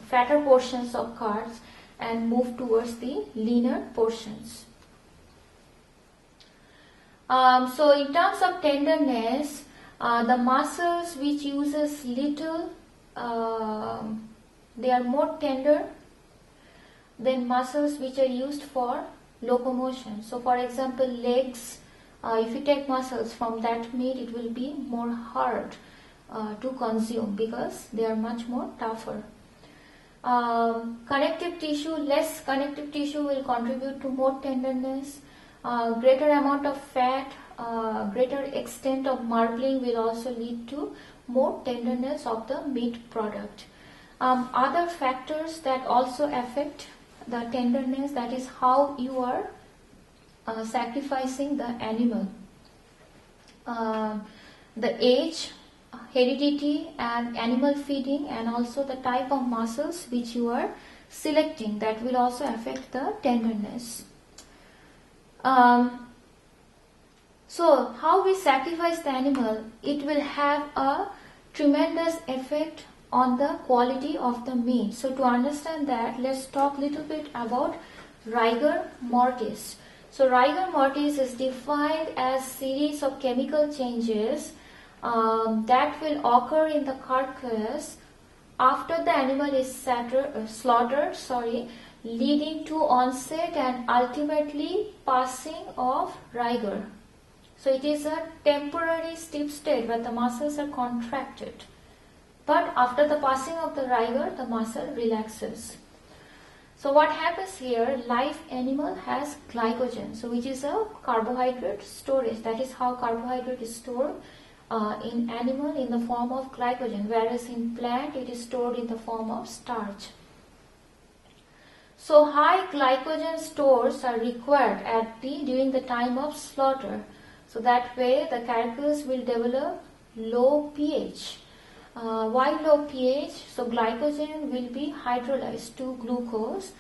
fatter portions of cuts and move towards the leaner portions. So in terms of tenderness, the muscles which uses little, they are more tender than muscles which are used for locomotion. So for example, legs, if you take muscles from that meat, it will be more hard to consume because they are much more tougher. Connective tissue, less connective tissue will contribute to more tenderness. Greater amount of fat, greater extent of marbling will also lead to more tenderness of the meat product. Other factors that also affect the tenderness, that is how you are sacrificing the animal. The age, heredity and animal feeding, and also the type of muscles which you are selecting, that will also affect the tenderness. So how we sacrifice the animal, it will have a tremendous effect on the quality of the meat. So to understand that, let's talk a little bit about rigor mortis. So rigor mortis is defined as series of chemical changes that will occur in the carcass after the animal is slaughtered, leading to onset and ultimately passing of rigor. So it is a temporary stiff state where the muscles are contracted. But after the passing of the rigor, the muscle relaxes. So what happens here, live animal has glycogen, so which is a carbohydrate storage. That is how carbohydrate is stored in animal in the form of glycogen, whereas in plant it is stored in the form of starch. So high glycogen stores are required during the time of slaughter. So that way the carcass will develop low pH. Why low pH? So glycogen will be hydrolyzed to glucose,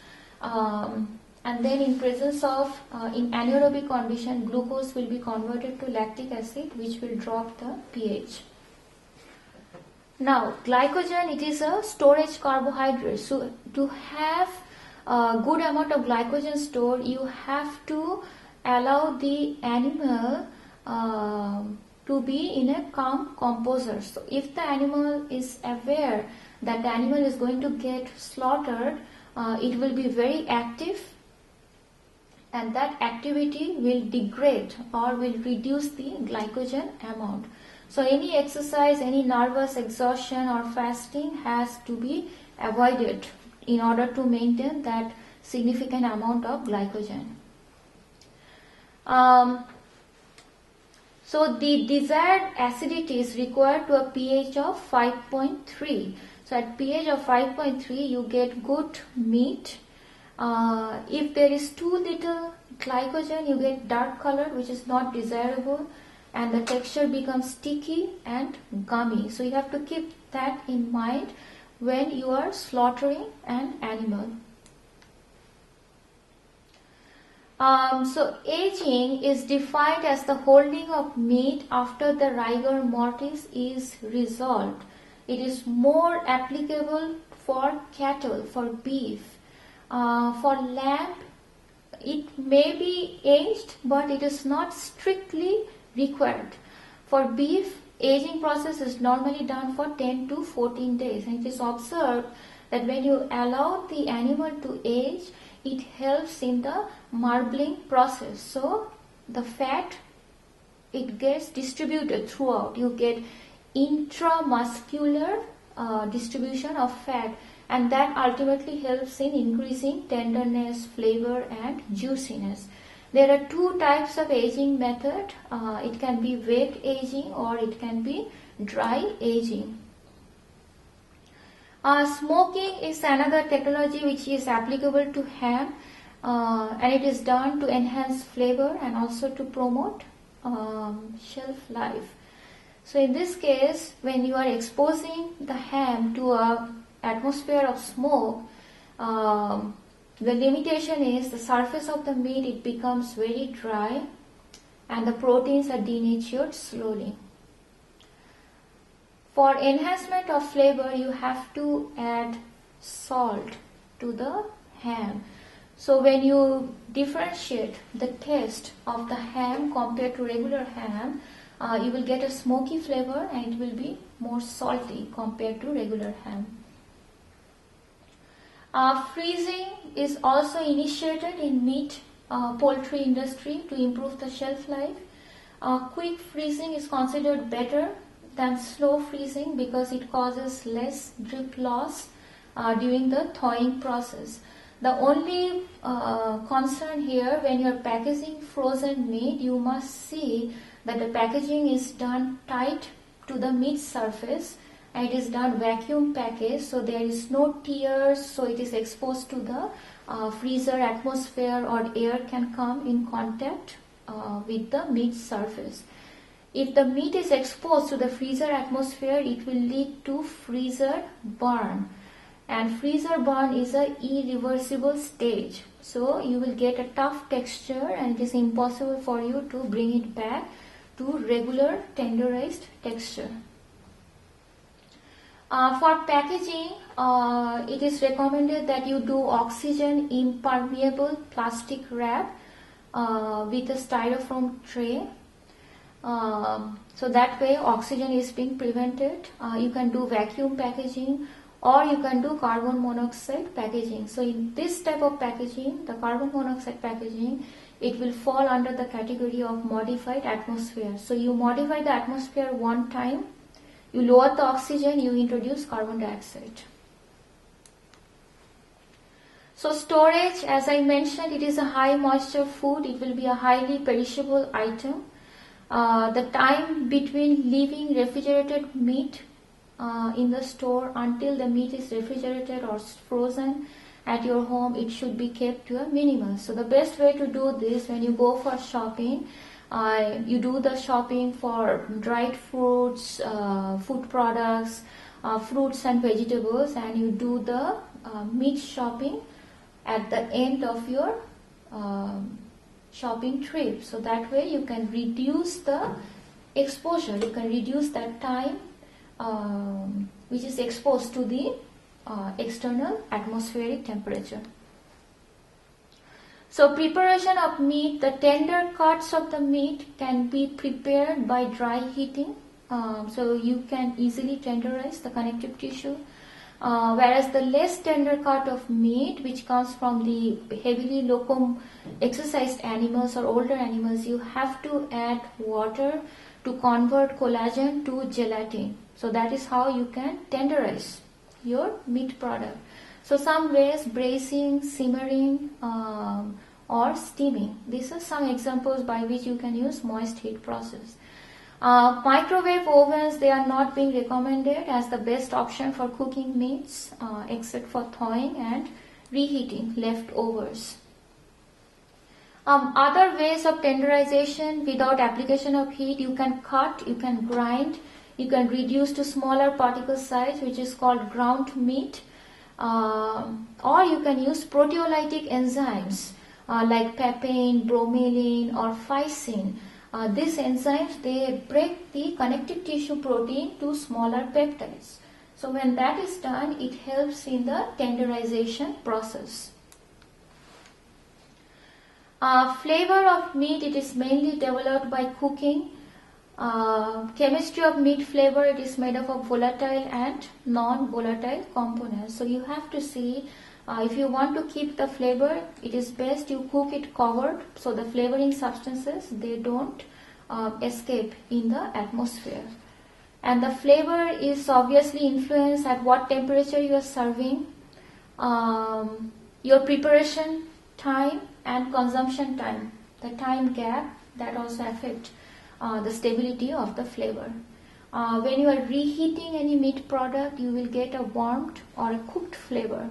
and then in presence of in anaerobic condition, glucose will be converted to lactic acid, which will drop the pH. Now glycogen, it is a storage carbohydrate. So to have a good amount of glycogen stored, you have to allow the animal to be in a calm composure. So if the animal is aware that the animal is going to get slaughtered, it will be very active, and that activity will degrade or will reduce the glycogen amount. So any exercise, any nervous exhaustion or fasting has to be avoided in order to maintain that significant amount of glycogen. So the desired acidity is required to a pH of 5.3. So at pH of 5.3 you get good meat. If there is too little glycogen, you get dark color, which is not desirable, and the texture becomes sticky and gummy. So you have to keep that in mind when you are slaughtering an animal. So aging is defined as the holding of meat after the rigor mortis is resolved. It is more applicable for cattle, for beef. For lamb, it may be aged, but it is not strictly required. For beef, aging process is normally done for 10 to 14 days. And it is observed that when you allow the animal to age, it helps in the marbling process. So the fat, it gets distributed throughout. You get intramuscular distribution of fat, and that ultimately helps in increasing tenderness, flavor and juiciness. There are two types of aging method. It can be wet aging or it can be dry aging. Smoking is another technology which is applicable to ham, and it is done to enhance flavor and also to promote shelf life. So in this case, when you are exposing the ham to an atmosphere of smoke, the limitation is the surface of the meat, it becomes very dry and the proteins are denatured slowly. For enhancement of flavor, you have to add salt to the ham. So when you differentiate the taste of the ham compared to regular ham, you will get a smoky flavor and it will be more salty compared to regular ham. Freezing is also initiated in meat poultry industry to improve the shelf life. Quick freezing is considered better than slow freezing because it causes less drip loss during the thawing process. The only concern here, when you are packaging frozen meat, you must see that the packaging is done tight to the meat surface and it is done vacuum package, so there is no tears, so it is exposed to the freezer atmosphere or air can come in contact with the meat surface. If the meat is exposed to the freezer atmosphere, it will lead to freezer burn, and freezer burn is a irreversible stage. So you will get a tough texture and it is impossible for you to bring it back to regular tenderized texture. For packaging, it is recommended that you do oxygen impermeable plastic wrap with a styrofoam tray. So that way oxygen is being prevented. You can do vacuum packaging or you can do carbon monoxide packaging. So in this type of packaging, the carbon monoxide packaging, it will fall under the category of modified atmosphere. So you modify the atmosphere one time, you lower the oxygen, you introduce carbon dioxide. So storage, as I mentioned, it is a high moisture food. It will be a highly perishable item. The time between leaving refrigerated meat in the store until the meat is refrigerated or frozen at your home, it should be kept to a minimum. So the best way to do this, when you go for shopping, you do the shopping for dried fruits, food products, fruits and vegetables, and you do the meat shopping at the end of your shopping trip. So that way you can reduce the exposure, you can reduce that time which is exposed to the external atmospheric temperature. So preparation of meat, the tender cuts of the meat can be prepared by dry heating. So you can easily tenderize the connective tissue. Whereas the less tender cut of meat, which comes from the heavily exercised animals or older animals, you have to add water to convert collagen to gelatin. So that is how you can tenderize your meat product. So some ways: braising, simmering, or steaming. These are some examples by which you can use moist heat process. Microwave ovens, they are not being recommended as the best option for cooking meats, except for thawing and reheating leftovers. Other ways of tenderization without application of heat: you can cut, you can grind, you can reduce to smaller particle size, which is called ground meat, or you can use proteolytic enzymes like papain, bromelain, or phycin. These enzymes, they break the connective tissue protein to smaller peptides. So when that is done, it helps in the tenderization process. Flavor of meat, it is mainly developed by cooking. Chemistry of meat flavor, it is made up of volatile and non-volatile components. So you have to see, if you want to keep the flavor, it is best you cook it covered, so the flavoring substances, they don't escape in the atmosphere. And the flavor is obviously influenced at what temperature you are serving, your preparation time and consumption time, the time gap, that also affect the stability of the flavor. When you are reheating any meat product, you will get a warmed or a cooked flavor.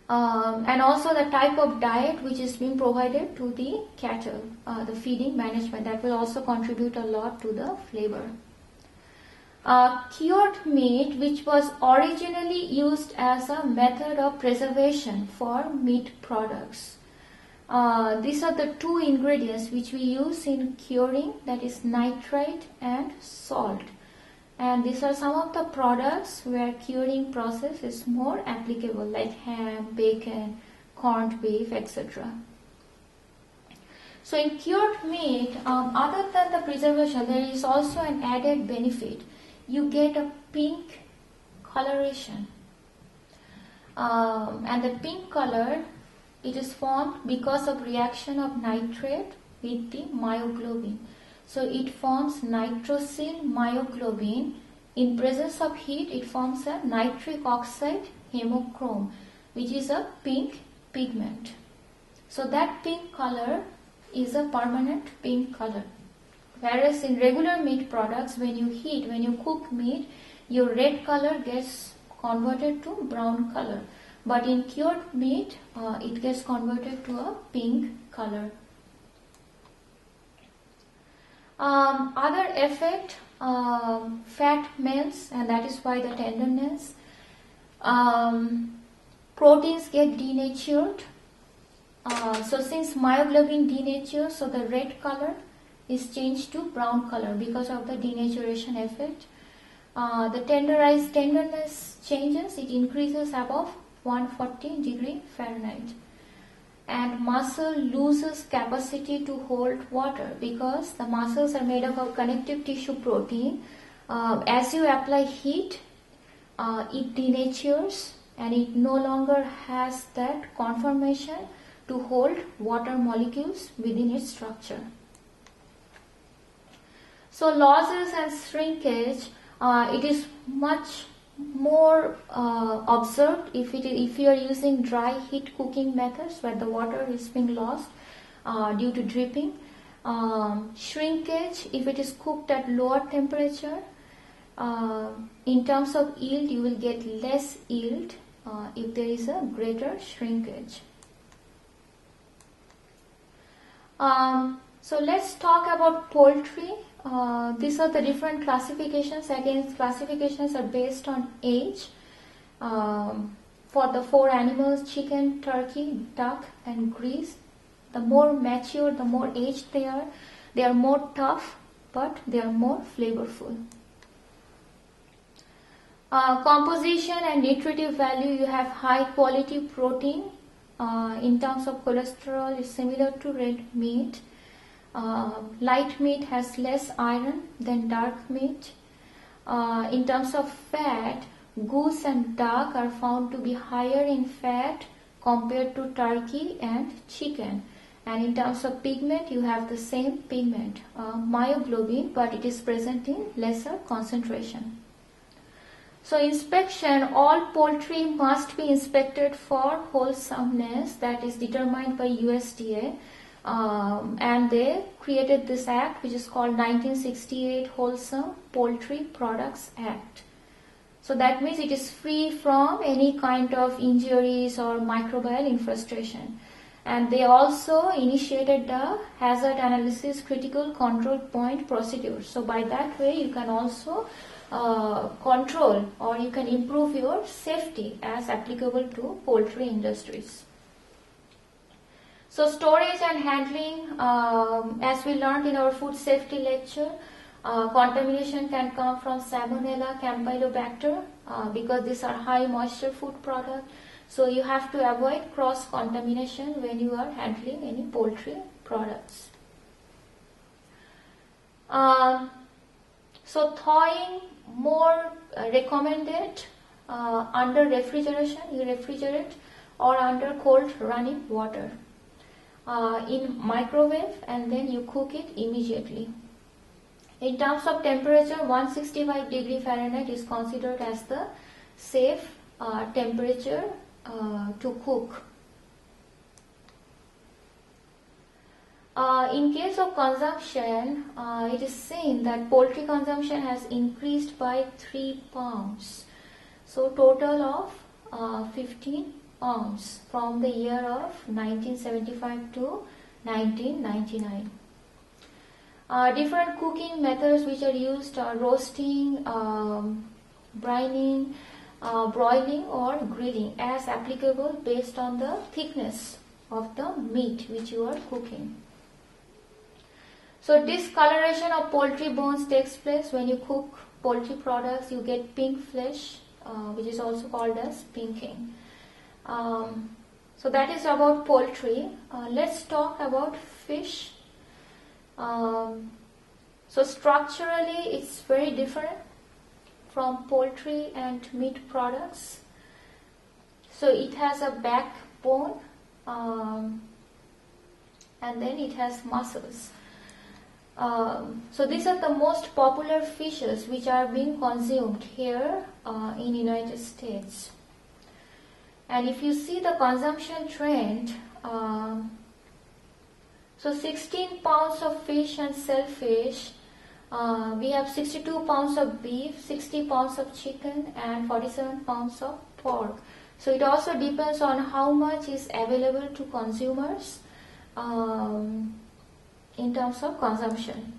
And also the type of diet which is being provided to the cattle, the feeding management, that will also contribute a lot to the flavor. Cured meat, which was originally used as a method of preservation for meat products. These are the two ingredients which we use in curing, that is nitrate and salt. And these are some of the products where curing process is more applicable, like ham, bacon, corned beef, etc. So in cured meat, other than the preservation, there is also an added benefit. You get a pink coloration. And the pink color, it is formed because of reaction of nitrate with the myoglobin. So it forms nitrosyl myoglobin. In presence of heat, it forms a nitric oxide hemochrome, which is a pink pigment. So that pink color is a permanent pink color. Whereas in regular meat products, when you cook meat, your red color gets converted to brown color. But in cured meat, it gets converted to a pink color. Other effect, fat melts, and that is why the tenderness. Proteins get denatured. So since myoglobin denatures, so the red color is changed to brown color because of the denaturation effect. The tenderness changes, it increases above 140 degree Fahrenheit. And muscle loses capacity to hold water because the muscles are made up of connective tissue protein. As you apply heat, it denatures and it no longer has that conformation to hold water molecules within its structure. So losses and shrinkage, it is much more observed if you are using dry heat cooking methods where the water is being lost due to dripping. Shrinkage, if it is cooked at lower temperature, in terms of yield, you will get less yield if there is a greater shrinkage. So let's talk about poultry. These are the different classifications. Again, classifications are based on age. For the four animals, chicken, turkey, duck and geese, the more mature, the more aged they are more tough, but they are more flavorful. Composition and nutritive value, you have high quality protein. In terms of cholesterol, is similar to red meat. Light meat has less iron than dark meat. In terms of fat, goose and duck are found to be higher in fat compared to turkey and chicken. And in terms of pigment, you have the same pigment, myoglobin, but it is present in lesser concentration. So inspection, all poultry must be inspected for wholesomeness, that is determined by USDA. And they created this act which is called 1968 Wholesome Poultry Products Act. So that means it is free from any kind of injuries or microbial infestation. And they also initiated the hazard analysis critical control point procedure. So by that way you can also control or you can improve your safety as applicable to poultry industries. So storage and handling, as we learned in our food safety lecture, contamination can come from Salmonella, Campylobacter because these are high moisture food products. So you have to avoid cross contamination when you are handling any poultry products. So thawing more recommended under refrigeration, you refrigerate, or under cold running water. In microwave, and then you cook it immediately. In terms of temperature, 165 degree Fahrenheit is considered as the safe temperature to cook. In case of consumption, it is seen that poultry consumption has increased by 3 pounds. So total of 15 pounds from the year of 1975 to 1999. Different cooking methods which are used are roasting, brining, broiling or grilling as applicable based on the thickness of the meat which you are cooking. So discoloration of poultry bones takes place when you cook poultry products. You get pink flesh, which is also called as pinking. So that is about poultry. Let's talk about fish. So structurally it's very different from poultry and meat products. So it has a backbone and then it has muscles. So these are the most popular fishes which are being consumed here in United States. And if you see the consumption trend, so 16 pounds of fish and shellfish, we have 62 pounds of beef, 60 pounds of chicken and 47 pounds of pork. So it also depends on how much is available to consumers in terms of consumption.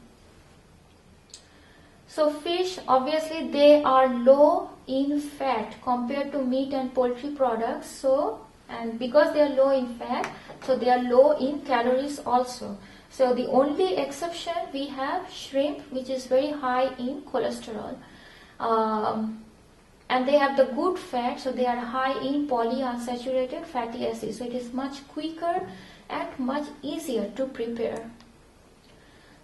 So fish, obviously they are low in fat compared to meat and poultry products. So, and because they are low in fat, so they are low in calories also. So the only exception we have shrimp, which is very high in cholesterol. And they have the good fat, so they are high in polyunsaturated fatty acids. So it is much quicker and much easier to prepare.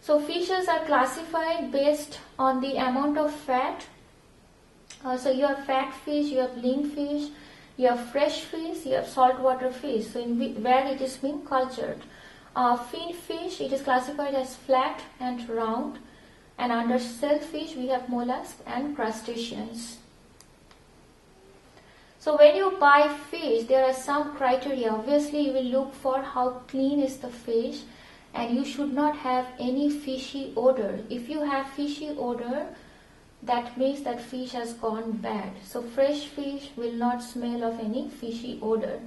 So fishes are classified based on the amount of fat. So you have fat fish, you have lean fish, you have fresh fish, you have saltwater fish, so where it is being cultured. Fin fish, it is classified as flat and round, and under shellfish we have mollusks and crustaceans. So when you buy fish, there are some criteria. Obviously you will look for how clean is the fish, and you should not have any fishy odor. If you have fishy odor, that means that fish has gone bad. So fresh fish will not smell of any fishy odor.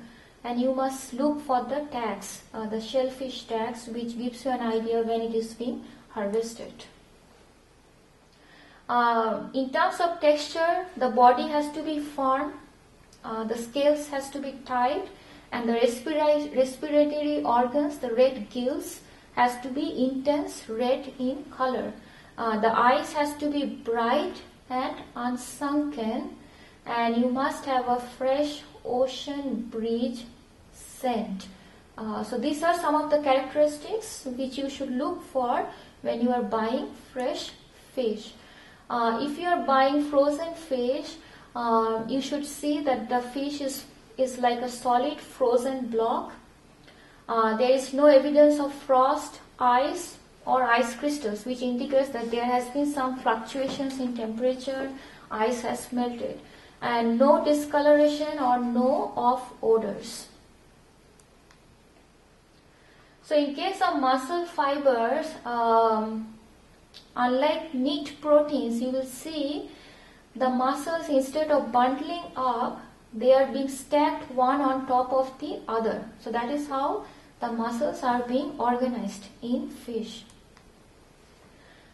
And you must look for the tags, the shellfish tags, which gives you an idea when it is being harvested. In terms of texture, the body has to be firm, the scales has to be tight, and the respiratory organs, the red gills, has to be intense red in color. The eyes has to be bright and unsunken, and you must have a fresh ocean breeze scent. So these are some of the characteristics which you should look for when you are buying fresh fish. If you are buying frozen fish, you should see that the fish is like a solid frozen block. There is no evidence of frost, ice or ice crystals, which indicates that there has been some fluctuations in temperature, ice has melted, and no discoloration or no off odors. So in case of muscle fibers, unlike meat proteins, you will see the muscles, instead of bundling up, they are being stacked one on top of the other. So that is how the muscles are being organized in fish.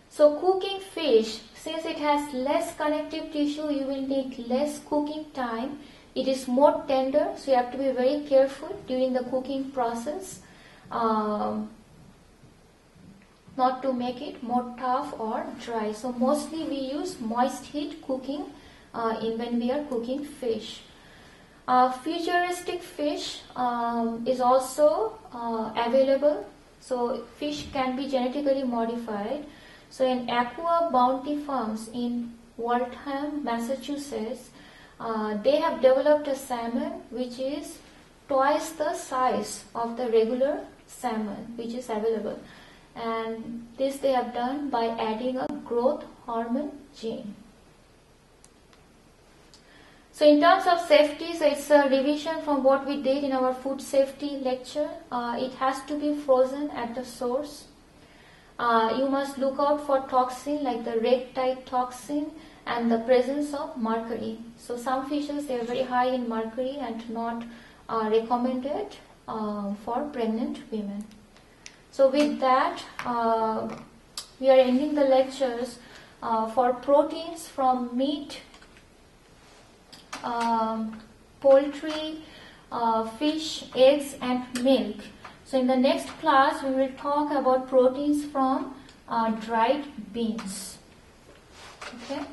So cooking fish, since it has less connective tissue, you will need less cooking time. It is more tender, so you have to be very careful during the cooking process, not to make it more tough or dry. So mostly we use moist heat cooking when we are cooking fish. Futuristic fish is also available. So fish can be genetically modified. So in Aqua Bounty Farms in Waltham, Massachusetts, they have developed a salmon which is twice the size of the regular salmon which is available. And this they have done by adding a growth hormone gene. So in terms of safety, so it's a revision from what we did in our food safety lecture. It has to be frozen at the source. You must look out for toxin like the red tide toxin and the presence of mercury. So some fishes, they are very high in mercury and not recommended for pregnant women. So with that, we are ending the lectures for proteins from meat, poultry, fish, eggs and milk. So in the next class, we will talk about proteins from dried beans. Okay.